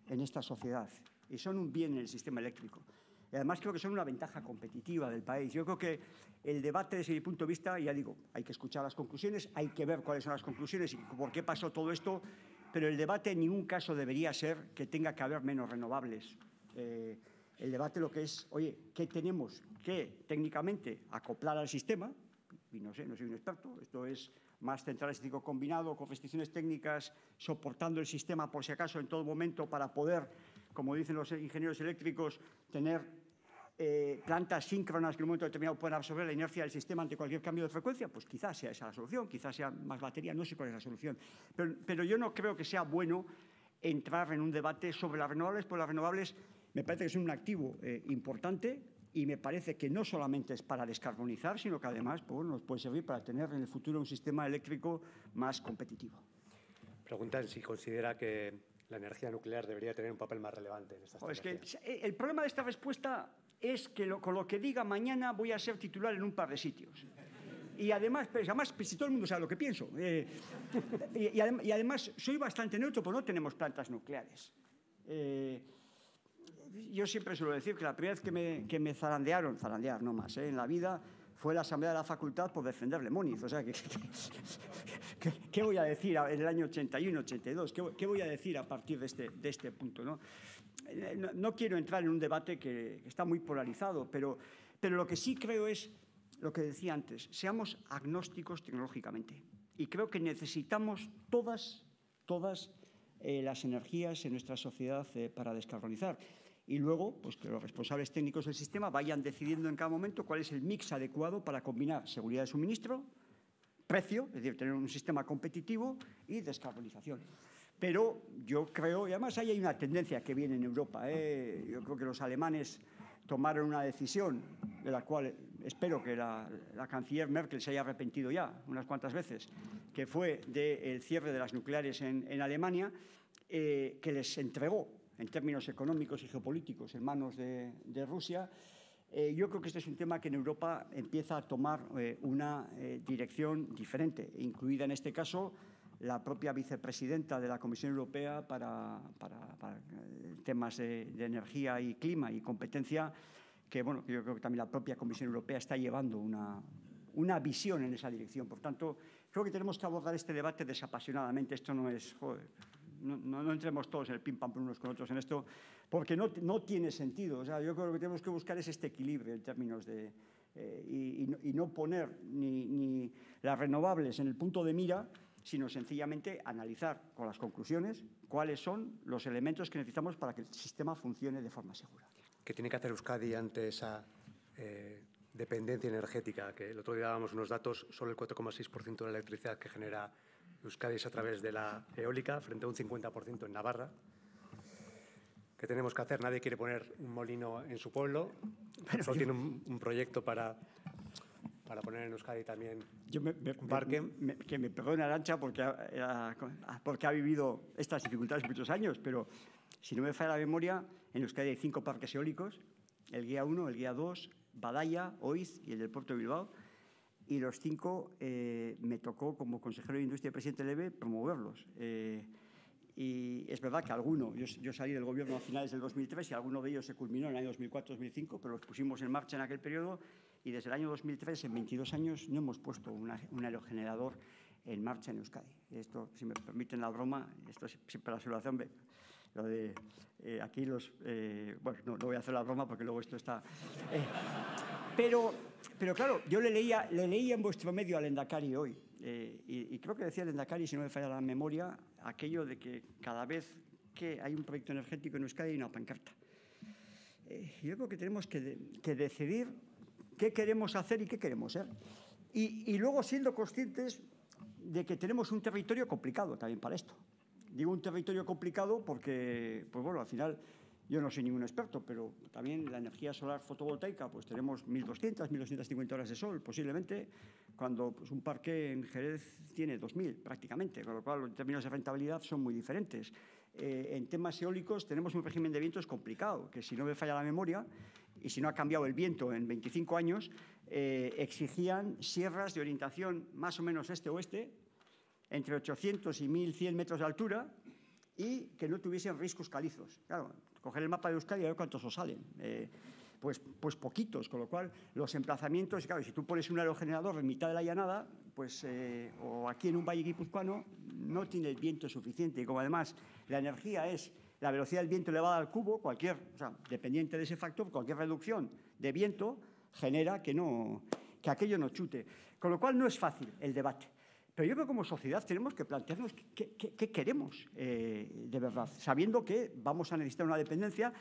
en esta sociedad y son un bien en el sistema eléctrico. Y además creo que son una ventaja competitiva del país. Yo creo que el debate, desde mi punto de vista, ya digo, hay que escuchar las conclusiones, hay que ver cuáles son las conclusiones y por qué pasó todo esto, pero el debate en ningún caso debería ser que tenga que haber menos renovables. El debate lo que es, oye, ¿qué tenemos que técnicamente acoplar al sistema? Y no sé, no soy un experto, esto es más centrales de ciclo combinado, con restricciones técnicas, soportando el sistema por si acaso en todo momento para poder, como dicen los ingenieros eléctricos, tener plantas síncronas que en un momento determinado puedan absorber la inercia del sistema ante cualquier cambio de frecuencia. Pues quizás sea esa la solución, quizás sea más batería, no sé cuál es la solución. Pero yo no creo que sea bueno entrar en un debate sobre las renovables, porque las renovables me parece que son un activo importante y me parece que no solamente es para descarbonizar, sino que además pues, nos puede servir para tener en el futuro un sistema eléctrico más competitivo. Preguntan si considera que la energía nuclear debería tener un papel más relevante en esta estrategia. Es que el problema de esta respuesta es que con lo que diga mañana voy a ser titular en un par de sitios. Y además, si todo el mundo sabe lo que pienso. Y además soy bastante neutro, porque no tenemos plantas nucleares. Yo siempre suelo decir que la primera vez que me zarandearon no más, en la vida, fue la asamblea de la facultad por defender Lemóniz. O sea, ¿qué voy a decir en el año 81, 82? ¿Qué voy a decir a partir de este punto, ¿no? No quiero entrar en un debate que está muy polarizado, pero lo que sí creo es lo que decía antes, seamos agnósticos tecnológicamente. Y creo que necesitamos todas las energías en nuestra sociedad para descarbonizar. Y luego, pues que los responsables técnicos del sistema vayan decidiendo en cada momento cuál es el mix adecuado para combinar seguridad de suministro, precio, es decir, tener un sistema competitivo, y descarbonización. Pero yo creo, y además ahí hay una tendencia que viene en Europa, yo creo que los alemanes tomaron una decisión de la cual espero que la canciller Merkel se haya arrepentido ya unas cuantas veces, que fue del cierre de las nucleares en Alemania, que les entregó en términos económicos y geopolíticos en manos de Rusia. Yo creo que este es un tema que en Europa empieza a tomar una dirección diferente, incluida en este caso la propia vicepresidenta de la Comisión Europea para temas de energía y clima y competencia, que bueno, yo creo que también la propia Comisión Europea está llevando una visión en esa dirección. Por tanto, creo que tenemos que abordar este debate desapasionadamente. Esto no es, no entremos todos en el pim pam unos con otros en esto, porque no tiene sentido. O sea, yo creo que lo que tenemos que buscar es este equilibrio en términos de y no poner ni las renovables en el punto de mira, sino sencillamente analizar con las conclusiones cuáles son los elementos que necesitamos para que el sistema funcione de forma segura. ¿Qué tiene que hacer Euskadi ante esa dependencia energética? Que el otro día dábamos unos datos, solo el 4,6% de la electricidad que genera Euskadi es a través de la eólica, frente a un 50% en Navarra. ¿Qué tenemos que hacer? Nadie quiere poner un molino en su pueblo, solo tiene un proyecto para poner en Euskadi también un parque. Que me perdone Arantxa porque ha vivido estas dificultades muchos años, pero si no me falla la memoria, en Euskadi hay 5 parques eólicos, el Guía 1, el Guía 2, Badaya, Oiz y el del Puerto de Bilbao, y los 5 me tocó como consejero de Industria y presidente del EBE promoverlos. Y es verdad que yo salí del gobierno a finales del 2003 y alguno de ellos se culminó en el año 2004-2005, pero los pusimos en marcha en aquel periodo y desde el año 2003, en 22 años, no hemos puesto un aerogenerador en marcha en Euskadi. Esto, si me permiten la broma, esto es siempre la observación, lo de aquí bueno, no voy a hacer la broma porque luego esto está... Pero claro, yo le leía en vuestro medio al Lehendakari hoy, y creo que decía el Lehendakari, si no me falla la memoria, aquello de que cada vez que hay un proyecto energético en Euskadi hay una pancarta. Yo creo que tenemos que decidir qué queremos hacer y qué queremos ser. Y luego siendo conscientes de que tenemos un territorio complicado también para esto. Digo un territorio complicado porque, pues bueno, al final yo no soy ningún experto, pero también la energía solar fotovoltaica, pues tenemos 1.200, 1.250 horas de sol, posiblemente, cuando pues, un parque en Jerez tiene 2.000 prácticamente, con lo cual en términos de rentabilidad son muy diferentes. En temas eólicos tenemos un régimen de vientos complicado, que si no me falla la memoria, y si no ha cambiado el viento en 25 años, exigían sierras de orientación más o menos este-oeste, entre 800 y 1.100 metros de altura, y que no tuviesen riscos calizos. Claro, coger el mapa de Euskadi y a ver cuántos os salen. Pues poquitos, con lo cual los emplazamientos, claro, si tú pones un aerogenerador en mitad de la llanada, pues, o aquí en un valle guipuzcoano, no tiene el viento suficiente. Y como además la energía es la velocidad del viento elevada al cubo, dependiente de ese factor, cualquier reducción de viento genera que aquello no chute. Con lo cual no es fácil el debate. Pero yo creo que como sociedad tenemos que plantearnos qué queremos de verdad, sabiendo que vamos a necesitar una dependencia.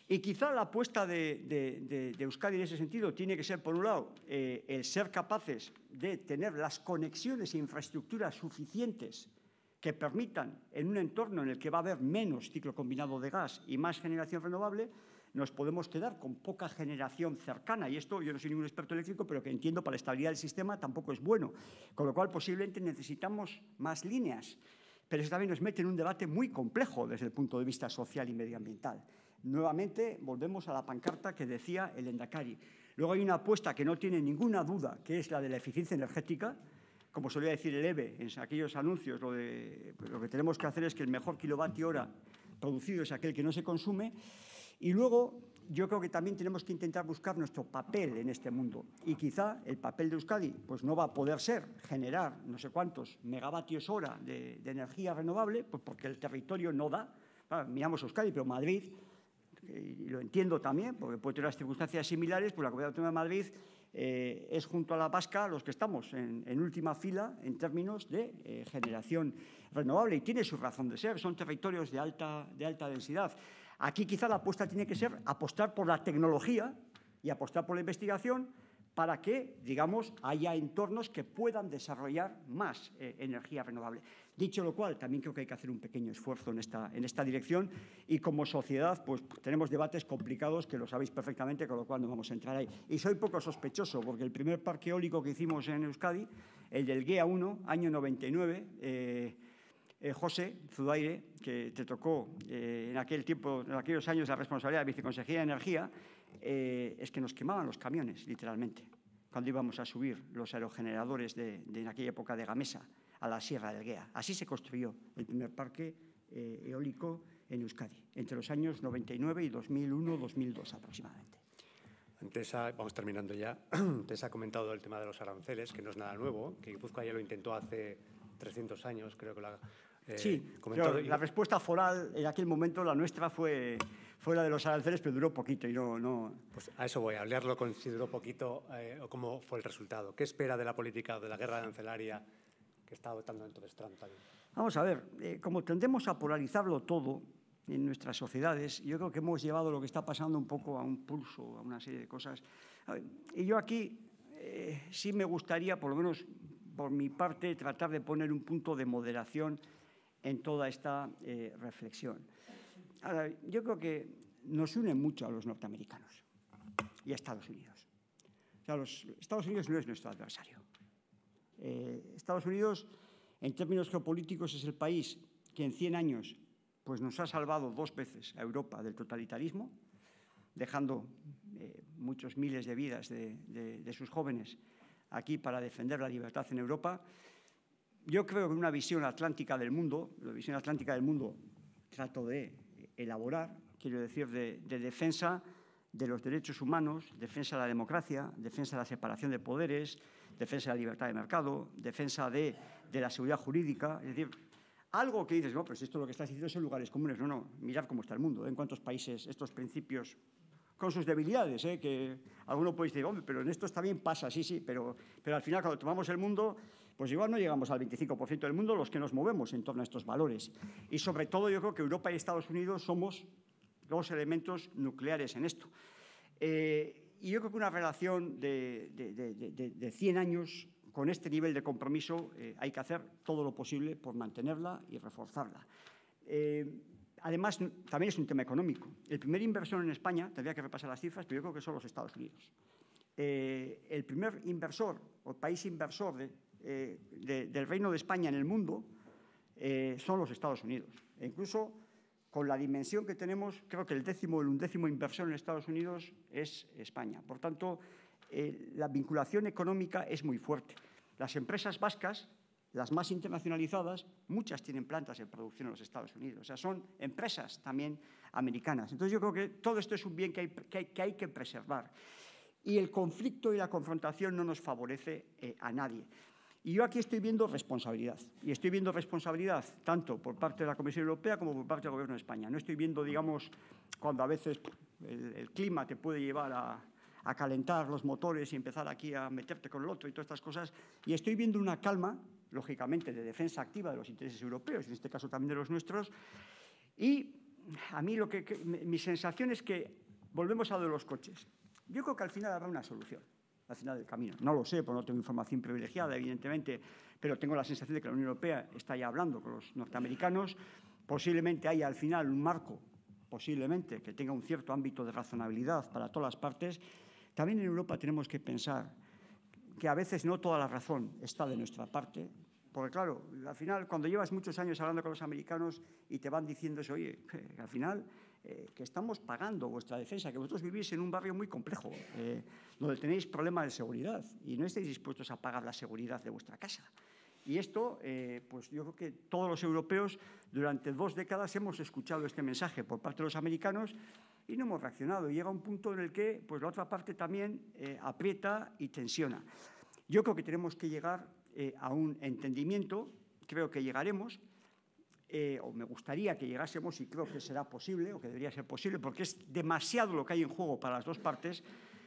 Y quizá la apuesta de Euskadi en ese sentido tiene que ser, por un lado, el ser capaces de tener las conexiones e infraestructuras suficientes que permitan, en un entorno en el que va a haber menos ciclo combinado de gas y más generación renovable, nos podemos quedar con poca generación cercana. Y esto, yo no soy ningún experto eléctrico, pero que entiendo para la estabilidad del sistema tampoco es bueno. Con lo cual, posiblemente necesitamos más líneas. Pero eso también nos mete en un debate muy complejo desde el punto de vista social y medioambiental. Nuevamente, volvemos a la pancarta que decía el Lehendakari. Luego hay una apuesta que no tiene ninguna duda, que es la de la eficiencia energética. Como solía decir el EBE en aquellos anuncios, lo que tenemos que hacer es que el mejor kilovatio hora producido es aquel que no se consume. Y luego yo creo que también tenemos que intentar buscar nuestro papel en este mundo. Y quizá el papel de Euskadi pues no va a poder ser generar no sé cuántos megavatios hora de energía renovable, pues porque el territorio no da. Miramos Euskadi, pero Madrid, y lo entiendo también, porque puede tener las circunstancias similares, pues la Comunidad Autónoma de Madrid es junto a la vasca los que estamos en última fila en términos de generación renovable. Y tiene su razón de ser, son territorios de alta densidad. Aquí quizá la apuesta tiene que ser apostar por la tecnología y apostar por la investigación para que, digamos, haya entornos que puedan desarrollar más energía renovable. Dicho lo cual, también creo que hay que hacer un pequeño esfuerzo en esta dirección y como sociedad pues tenemos debates complicados que lo sabéis perfectamente, con lo cual no vamos a entrar ahí. Y soy poco sospechoso porque el primer parque eólico que hicimos en Euskadi, el del GEA 1, año 99, José Zudaire, que te tocó en aquel tiempo, en aquellos años la responsabilidad de Viceconsejería de Energía, es que nos quemaban los camiones, literalmente, cuando íbamos a subir los aerogeneradores en aquella época de Gamesa a la Sierra del Guea. Así se construyó el primer parque eólico en Euskadi, entre los años 99 y 2001-2002 aproximadamente. Antes, vamos terminando ya, antes ha comentado el tema de los aranceles, que no es nada nuevo, que Guipúzcoa ya lo intentó hace 300 años, creo que sí, la respuesta foral en aquel momento, la nuestra, fue la de los aranceles, pero duró poquito y no... Pues a eso voy, a hablarlo consideró poquito, o cómo fue el resultado. ¿Qué espera de la política de la guerra arancelaria que está adoptando entonces Trump también? Vamos a ver, como tendemos a polarizarlo todo en nuestras sociedades, yo creo que hemos llevado lo que está pasando un poco a un pulso, a una serie de cosas. Y yo aquí sí me gustaría, por lo menos por mi parte, tratar de poner un punto de moderación en toda esta reflexión. Ahora, yo creo que nos une mucho a los norteamericanos y a Estados Unidos. O sea, Estados Unidos no es nuestro adversario. Estados Unidos, en términos geopolíticos, es el país que en 100 años pues, nos ha salvado 2 veces a Europa del totalitarismo, dejando muchos miles de vidas de sus jóvenes aquí para defender la libertad en Europa. Yo creo que una visión atlántica del mundo, la visión atlántica del mundo trato de elaborar, quiero decir, de defensa de los derechos humanos, defensa de la democracia, defensa de la separación de poderes, defensa de la libertad de mercado, defensa de la seguridad jurídica. Es decir, algo que dices, no, pues esto lo que estás diciendo son lugares comunes. No, mirad cómo está el mundo, en cuántos países estos principios, con sus debilidades, que alguno puede decir, hombre, pero en esto también pasa, sí, pero al final cuando tomamos el mundo, pues igual no llegamos al 25% del mundo los que nos movemos en torno a estos valores. Y sobre todo yo creo que Europa y Estados Unidos somos 2 elementos nucleares en esto. Y yo creo que una relación de 100 años con este nivel de compromiso hay que hacer todo lo posible por mantenerla y reforzarla. Además, también es un tema económico. El primer inversor en España, tendría que repasar las cifras, pero yo creo que son los Estados Unidos. El primer inversor o país inversor del Reino de España en el mundo son los Estados Unidos. E incluso con la dimensión que tenemos, creo que el 10º o el 11º inversor en Estados Unidos es España. Por tanto, la vinculación económica es muy fuerte. Las empresas vascas, las más internacionalizadas, muchas tienen plantas de producción en los Estados Unidos. O sea, son empresas también americanas. Entonces, yo creo que todo esto es un bien que hay que preservar. Y el conflicto y la confrontación no nos favorece a nadie. Y yo aquí estoy viendo responsabilidad. Y estoy viendo responsabilidad tanto por parte de la Comisión Europea como por parte del Gobierno de España. No estoy viendo, digamos, cuando a veces el clima te puede llevar a calentar los motores y empezar aquí a meterte con el otro y todas estas cosas. Y estoy viendo una calma, lógicamente, de defensa activa de los intereses europeos, en este caso también de los nuestros. Y a mí mi sensación es que volvemos a lo de los coches. Yo creo que al final habrá una solución, al final del camino. No lo sé, porque no tengo información privilegiada, evidentemente, pero tengo la sensación de que la Unión Europea está ya hablando con los norteamericanos. Posiblemente haya al final un marco, posiblemente, que tenga un cierto ámbito de razonabilidad para todas las partes. También en Europa tenemos que pensar que a veces no toda la razón está de nuestra parte, porque claro, al final cuando llevas muchos años hablando con los americanos y te van diciendo eso, oye, al final que estamos pagando vuestra defensa, que vosotros vivís en un barrio muy complejo, donde tenéis problemas de seguridad y no estáis dispuestos a pagar la seguridad de vuestra casa. Y esto, pues yo creo que todos los europeos durante 2 décadas hemos escuchado este mensaje por parte de los americanos y no hemos reaccionado. Y llega un punto en el que pues, la otra parte también aprieta y tensiona. Yo creo que tenemos que llegar a un entendimiento, creo que llegaremos, o me gustaría que llegásemos y creo que será posible, o que debería ser posible, porque es demasiado lo que hay en juego para las 2 partes,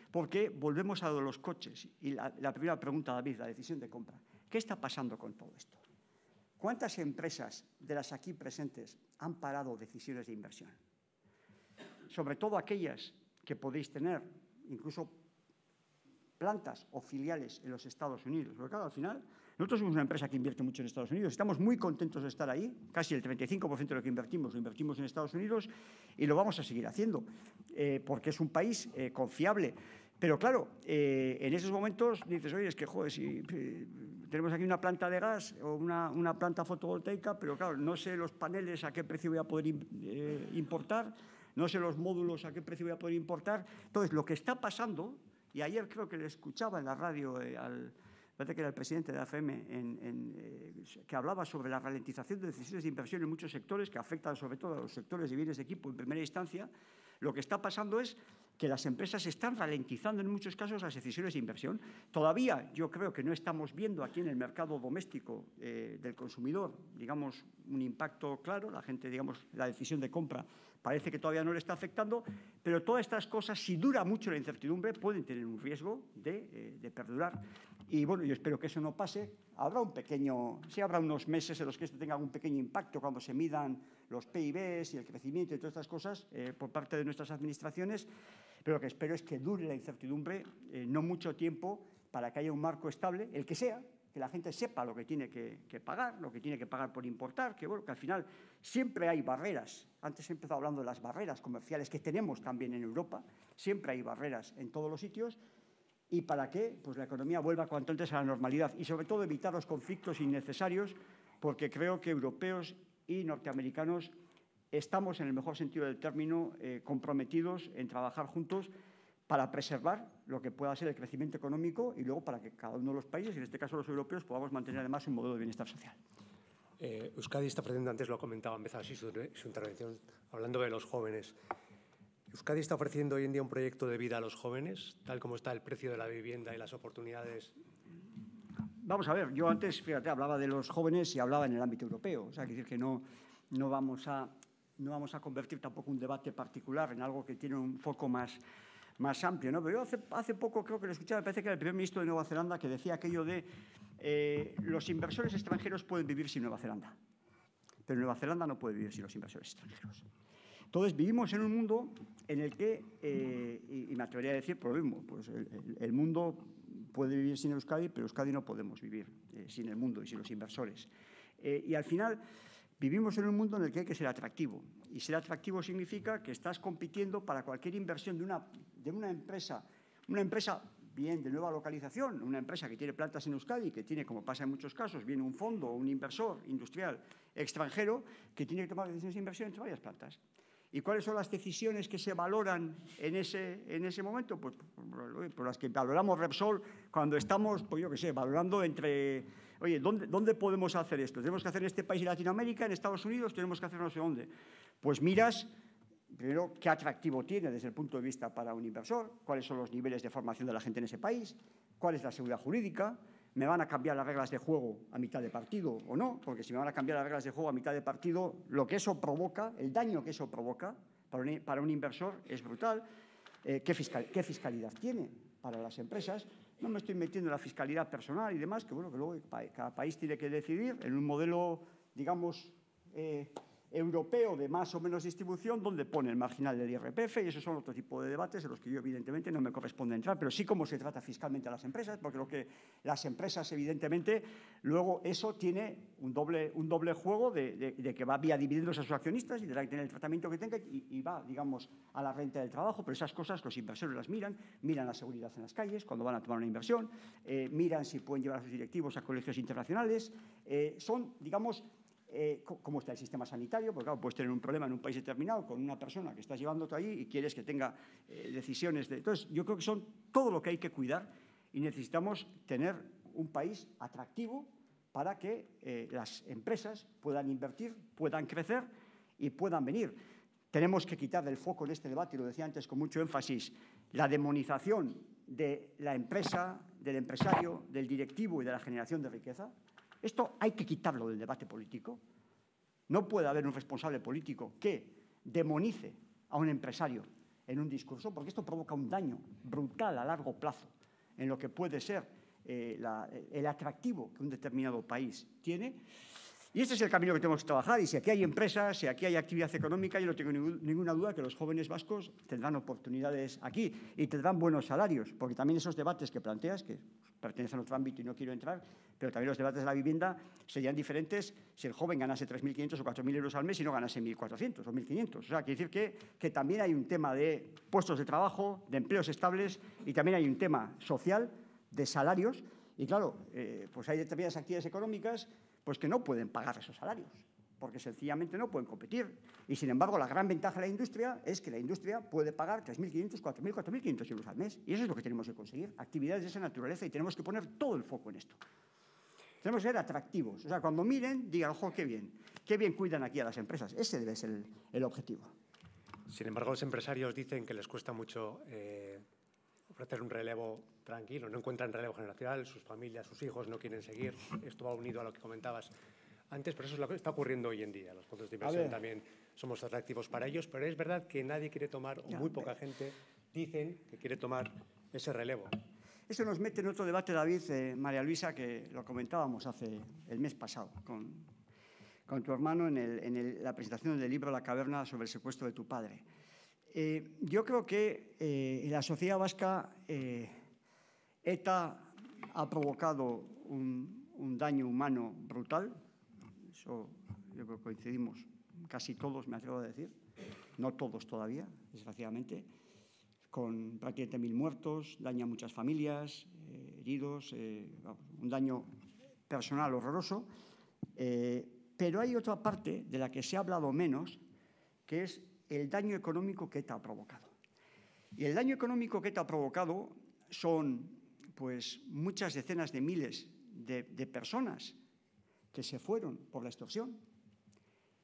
porque volvemos a lo de los coches. Y la primera pregunta, David, la decisión de compra. ¿Qué está pasando con todo esto? ¿Cuántas empresas de las aquí presentes han parado decisiones de inversión? Sobre todo aquellas que podéis tener, incluso plantas o filiales en los Estados Unidos. Porque claro, al final, nosotros somos una empresa que invierte mucho en Estados Unidos, estamos muy contentos de estar ahí, casi el 35% de lo que invertimos lo invertimos en Estados Unidos y lo vamos a seguir haciendo, porque es un país confiable. Pero claro, en esos momentos dices, oye, es que joder, si tenemos aquí una planta de gas o una planta fotovoltaica, pero claro, no sé los paneles a qué precio voy a poder importar, no sé los módulos a qué precio voy a poder importar. Entonces, lo que está pasando, y ayer creo que le escuchaba en la radio parece que era el presidente de AFM, que hablaba sobre la ralentización de decisiones de inversión en muchos sectores que afectan sobre todo a los sectores de bienes de equipo en primera instancia. Lo que está pasando es que las empresas están ralentizando en muchos casos las decisiones de inversión. Todavía yo creo que no estamos viendo aquí en el mercado doméstico del consumidor, digamos, un impacto claro. La gente, digamos, la decisión de compra parece que todavía no le está afectando, pero todas estas cosas, si dura mucho la incertidumbre, pueden tener un riesgo de perdurar. Y bueno, yo espero que eso no pase. Habrá unos meses en los que esto tenga un pequeño impacto cuando se midan los PIBs y el crecimiento y todas estas cosas por parte de nuestras administraciones, pero lo que espero es que dure la incertidumbre no mucho tiempo para que haya un marco estable, el que sea, que la gente sepa lo que tiene que pagar, lo que tiene que pagar por importar, que bueno, que al final siempre hay barreras. Antes he empezado hablando de las barreras comerciales que tenemos también en Europa, siempre hay barreras en todos los sitios. ¿Y para qué? Pues la economía vuelva cuanto antes a la normalidad y sobre todo evitar los conflictos innecesarios, porque creo que europeos y norteamericanos estamos, en el mejor sentido del término, comprometidos en trabajar juntos para preservar lo que pueda ser el crecimiento económico y luego para que cada uno de los países, en este caso los europeos, podamos mantener además un modelo de bienestar social. Euskadi está ofreciendo, antes lo ha comentado, ha empezado así su intervención, hablando de los jóvenes. ¿Euskadi está ofreciendo hoy en día un proyecto de vida a los jóvenes, tal como está el precio de la vivienda y las oportunidades? Vamos a ver, yo antes, fíjate, hablaba de los jóvenes y hablaba en el ámbito europeo. O sea, quiere decir que no vamos a convertir tampoco un debate particular en algo que tiene un foco más amplio, ¿no? Pero yo hace poco creo que lo escuchaba, me parece que era el primer ministro de Nueva Zelanda que decía aquello de los inversores extranjeros pueden vivir sin Nueva Zelanda, pero Nueva Zelanda no puede vivir sin los inversores extranjeros. Entonces, vivimos en un mundo en el que, y me atrevería a decir por lo mismo, pues el mundo puede vivir sin Euskadi, pero Euskadi no podemos vivir sin el mundo y sin los inversores. Y al final, vivimos en un mundo en el que hay que ser atractivo. Y ser atractivo significa que estás compitiendo para cualquier inversión de una empresa bien de nueva localización, una empresa que tiene plantas en Euskadi, que tiene, como pasa en muchos casos, viene un fondo o un inversor industrial extranjero que tiene que tomar decisiones de inversión entre varias plantas. ¿Y cuáles son las decisiones que se valoran en ese momento? Pues por las que valoramos Repsol cuando estamos, pues yo qué sé, valorando entre, oye, ¿dónde podemos hacer esto? ¿Tenemos que hacer en este país de Latinoamérica, en Estados Unidos? ¿Tenemos que hacer no sé dónde? Pues miras, primero, qué atractivo tiene desde el punto de vista para un inversor, cuáles son los niveles de formación de la gente en ese país, cuál es la seguridad jurídica, ¿me van a cambiar las reglas de juego a mitad de partido o no? Porque si me van a cambiar las reglas de juego a mitad de partido, lo que eso provoca, el daño que eso provoca para un inversor es brutal. ¿Qué fiscalidad tiene para las empresas? No me estoy metiendo en la fiscalidad personal y demás, que bueno, que luego cada país tiene que decidir en un modelo, digamos, europeo de más o menos distribución, donde pone el marginal del IRPF, y esos son otro tipo de debates en los que yo evidentemente no me corresponde entrar, pero sí cómo se trata fiscalmente a las empresas, porque lo que las empresas evidentemente, luego eso tiene un doble juego de que va vía dividendos a sus accionistas y tendrá que tener el tratamiento que tenga y va, digamos, a la renta del trabajo, pero esas cosas los inversores las miran la seguridad en las calles cuando van a tomar una inversión, miran si pueden llevar a sus directivos a colegios internacionales, son, digamos, cómo está el sistema sanitario, porque claro, puedes tener un problema en un país determinado con una persona que estás llevando tú allí y quieres que tenga decisiones. Entonces, yo creo que son todo lo que hay que cuidar y necesitamos tener un país atractivo para que las empresas puedan invertir, puedan crecer y puedan venir. Tenemos que quitar del foco en este debate, y lo decía antes con mucho énfasis, la demonización de la empresa, del empresario, del directivo y de la generación de riqueza. Esto hay que quitarlo del debate político. No puede haber un responsable político que demonice a un empresario en un discurso, porque esto provoca un daño brutal a largo plazo en lo que puede ser el atractivo que un determinado país tiene. Y este es el camino que tenemos que trabajar, y si aquí hay empresas, si aquí hay actividad económica, yo no tengo ninguna duda que los jóvenes vascos tendrán oportunidades aquí y tendrán buenos salarios, porque también esos debates que planteas, que pertenecen a otro ámbito y no quiero entrar, pero también los debates de la vivienda serían diferentes si el joven ganase 3.500 o 4.000 euros al mes y no ganase 1.400 o 1.500. O sea, quiere decir que también hay un tema de puestos de trabajo, de empleos estables, y también hay un tema social de salarios. Y claro, pues hay determinadas actividades económicas pues que no pueden pagar esos salarios, porque sencillamente no pueden competir. Y, sin embargo, la gran ventaja de la industria es que la industria puede pagar 3.500, 4.000, 4.500 euros al mes. Y eso es lo que tenemos que conseguir, actividades de esa naturaleza, y tenemos que poner todo el foco en esto. Tenemos que ser atractivos. O sea, cuando miren, digan, ojo, qué bien cuidan aquí a las empresas. Ese debe ser el objetivo. Sin embargo, los empresarios dicen que les cuesta mucho ofrecer un relevo tranquilo, no encuentran relevo generacional, sus familias, sus hijos no quieren seguir. Esto va unido a lo que comentabas antes, pero eso es lo que está ocurriendo hoy en día. Los fondos de inversión también somos atractivos para ellos, pero es verdad que nadie quiere tomar, o muy poca gente dicen que quiere tomar ese relevo. Eso nos mete en otro debate, David, María Luisa, que lo comentábamos el mes pasado con tu hermano en la presentación del libro La caverna sobre el secuestro de tu padre. Yo creo que en la sociedad vasca ETA ha provocado un daño humano brutal. Eso yo creo que coincidimos casi todos, me atrevo a decir. No todos todavía, desgraciadamente. Con prácticamente 1.000 muertos, daña a muchas familias, heridos, un daño personal horroroso. Pero hay otra parte de la que se ha hablado menos, que es el daño económico que ETA ha provocado. Y el daño económico que ETA ha provocado son pues, muchas decenas de miles de personas que se fueron por la extorsión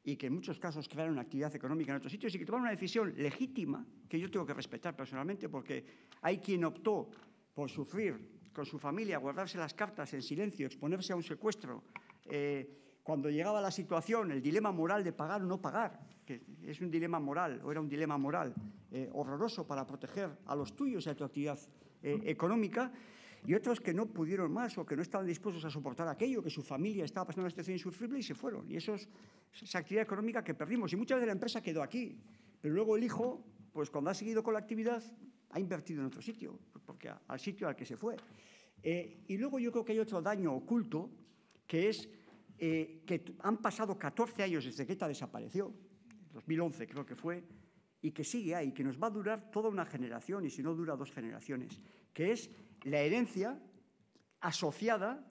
y que en muchos casos crearon actividad económica en otros sitios y que tomaron una decisión legítima que yo tengo que respetar personalmente, porque hay quien optó por sufrir con su familia, guardarse las cartas en silencio, exponerse a un secuestro, cuando llegaba la situación, el dilema moral de pagar o no pagar, que es un dilema moral, o era un dilema moral horroroso para proteger a los tuyos y a tu actividad económica, y otros que no pudieron más o que no estaban dispuestos a soportar aquello, que su familia estaba pasando una situación insufrible y se fueron. Y eso es esa actividad económica que perdimos. Y muchas veces la empresa quedó aquí, pero luego el hijo, pues cuando ha seguido con la actividad, ha invertido en otro sitio, porque al sitio al que se fue. Y luego yo creo que hay otro daño oculto, que es que han pasado 14 años desde que ETA desapareció, 2011 creo que fue, y que sigue ahí, que nos va a durar toda una generación, y si no dura 2 generaciones, que es la herencia asociada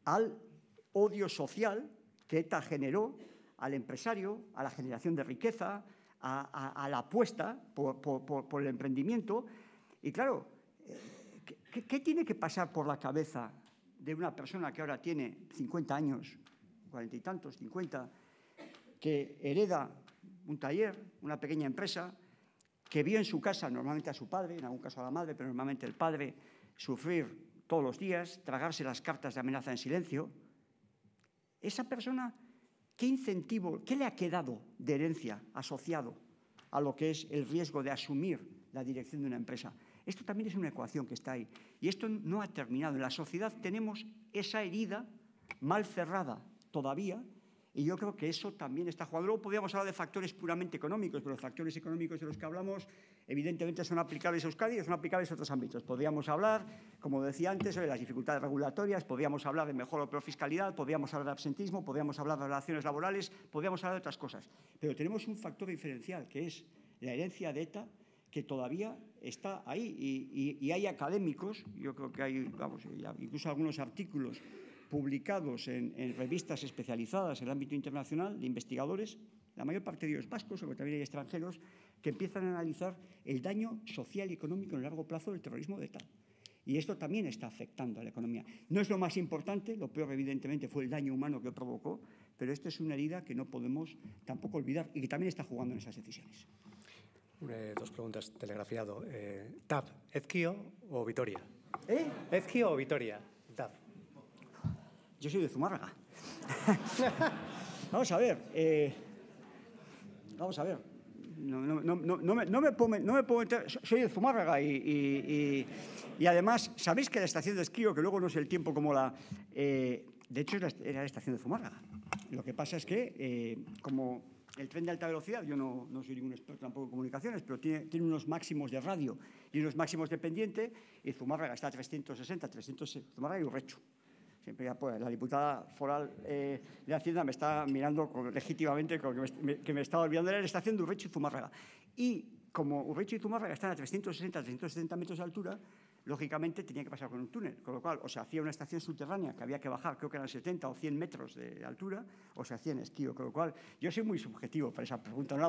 al odio social que ETA generó al empresario, a la generación de riqueza, a la apuesta por el emprendimiento. Y claro, ¿qué tiene que pasar por la cabeza de una persona que ahora tiene 50 años, 40 y tantos, 50, que hereda un taller, una pequeña empresa, que vio en su casa normalmente a su padre, en algún caso a la madre, pero normalmente el padre, sufrir todos los días, tragarse las cartas de amenaza en silencio? Esa persona, ¿qué incentivo, qué le ha quedado de herencia asociado a lo que es el riesgo de asumir la dirección de una empresa? Esto también es una ecuación que está ahí. Y esto no ha terminado. En la sociedad tenemos esa herida mal cerrada todavía, y yo creo que eso también está jugando. Luego podríamos hablar de factores puramente económicos, pero los factores económicos de los que hablamos evidentemente son aplicables a Euskadi y son aplicables a otros ámbitos. Podríamos hablar, como decía antes, sobre las dificultades regulatorias, podríamos hablar de mejor o peor fiscalidad, podríamos hablar de absentismo, podríamos hablar de relaciones laborales, podríamos hablar de otras cosas. Pero tenemos un factor diferencial, que es la herencia de ETA, que todavía está ahí. Y hay académicos, yo creo que hay, vamos, incluso algunos artículos publicados en revistas especializadas en el ámbito internacional, de investigadores, la mayor parte de ellos vascos, pero también hay extranjeros, que empiezan a analizar el daño social y económico en el largo plazo del terrorismo de ETA. Y esto también está afectando a la economía. No es lo más importante, lo peor evidentemente fue el daño humano que provocó, pero esto es una herida que no podemos tampoco olvidar y que también está jugando en esas decisiones. 2 preguntas telegrafiado. TAP, ¿Ezkio o Vitoria? ¿Ezkio o Vitoria? TAP. Yo soy de Zumárraga. Vamos a ver. No me puedo meter. Soy de Zumárraga y además, ¿sabéis que la estación de esquí, que luego no es el tiempo como la... de hecho, era la estación de Zumárraga. Lo que pasa es que, como el tren de alta velocidad, yo no soy ningún experto tampoco en comunicaciones, pero tiene unos máximos de radio y unos máximos de pendiente, y Zumárraga está a 360, Zumárraga y Urrechu. Siempre ya, pues, la diputada foral de Hacienda me está mirando legítimamente, que me estaba olvidando de la estación de Urrechu y Zumárraga. Y como Urrechu y Zumárraga están a 360, 370 metros de altura, lógicamente tenía que pasar con un túnel, con lo cual o se hacía una estación subterránea que había que bajar, creo que eran 70 o 100 metros de altura, o se hacía en Esquío, con lo cual yo soy muy subjetivo para esa pregunta, no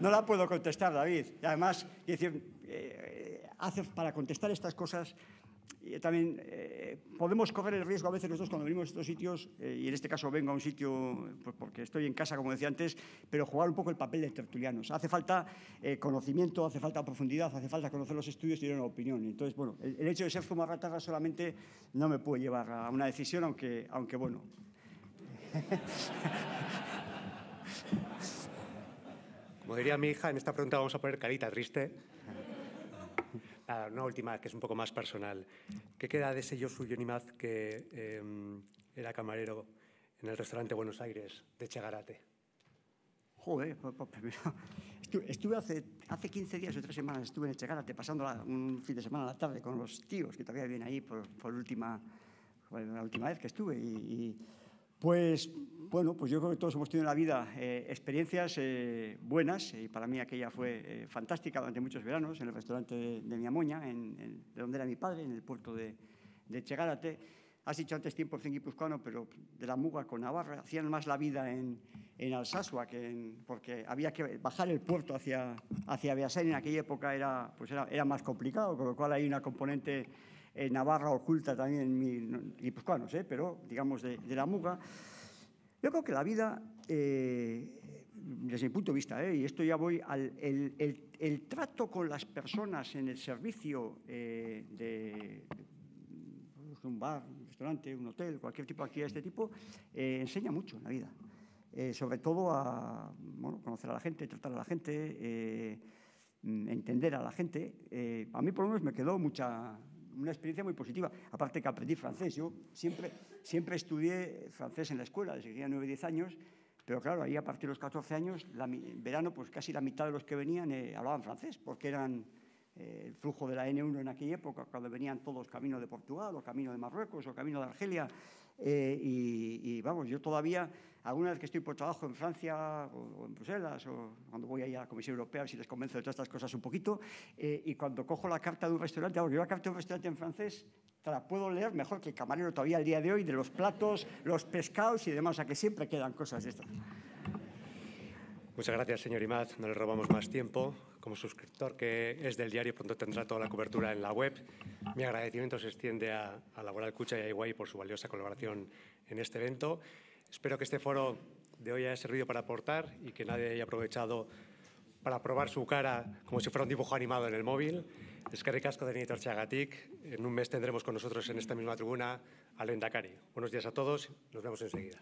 la puedo contestar, David. Y además, para contestar estas cosas, también podemos correr el riesgo a veces nosotros cuando venimos a estos sitios, y en este caso vengo a un sitio pues porque estoy en casa, como decía antes, pero jugar un poco el papel de tertulianos. Hace falta conocimiento, hace falta profundidad, hace falta conocer los estudios y tener una opinión. Entonces, bueno, el hecho de ser zumarratarra solamente no me puede llevar a una decisión, aunque bueno. Como diría mi hija, en esta pregunta vamos a poner carita triste. Una última, que es un poco más personal. ¿Qué queda de ese Josu Yonimaz que era camarero en el restaurante Buenos Aires de Etxegarate? Joder, pues primero, estuve hace 15 días o 3 semanas, estuve en Etxegarate pasando un fin de semana a la tarde con los tíos que todavía vienen ahí por la última vez que estuve. Pues, bueno, pues yo creo que todos hemos tenido en la vida experiencias buenas, y para mí aquella fue fantástica durante muchos veranos en el restaurante de mi Amoña, de donde era mi padre, en el puerto de Etxegarate. Has dicho antes 100% guipuzcoano, pero de la Muga con Navarra. Hacían más la vida en Alsasua, porque había que bajar el puerto hacia Beasain. En aquella época era más complicado, con lo cual hay una componente navarra oculta también, guipuzcoanos, pero digamos de la Muga. Yo creo que la vida, desde mi punto de vista, y esto ya voy el trato con las personas en el servicio de un bar, un restaurante, un hotel, cualquier tipo de actividad de este tipo, enseña mucho en la vida. Sobre todo a conocer a la gente, tratar a la gente, entender a la gente. A mí, por lo menos, me quedó una experiencia muy positiva. Aparte que aprendí francés. Yo siempre estudié francés en la escuela, desde que tenía 9 o 10 años, pero claro, ahí a partir de los 14 años, en verano, pues casi la mitad de los que venían hablaban francés, porque eran el flujo de la N1 en aquella época, cuando venían todos camino de Portugal, o camino de Marruecos, o camino de Argelia. Y vamos, yo todavía, alguna vez que estoy por trabajo en Francia o en Bruselas, o cuando voy ahí a la Comisión Europea, si les convenzo de todas estas cosas un poquito, y cuando cojo la carta de un restaurante, yo la carta de un restaurante en francés te la puedo leer mejor que el camarero todavía al día de hoy, de los platos, los pescados y demás, o sea que siempre quedan cosas de estas. Muchas gracias, señor Imaz. No le robamos más tiempo. Como suscriptor que es del diario, pronto tendrá toda la cobertura en la web. Mi agradecimiento se extiende a Laboral Kutxa y a Iguay por su valiosa colaboración en este evento. Espero que este foro de hoy haya servido para aportar y que nadie haya aprovechado para probar su cara como si fuera un dibujo animado en el móvil. Eskerrik asko denei etortzeagatik. En un mes tendremos con nosotros en esta misma tribuna al Lehendakari. Buenos días a todos. Nos vemos enseguida.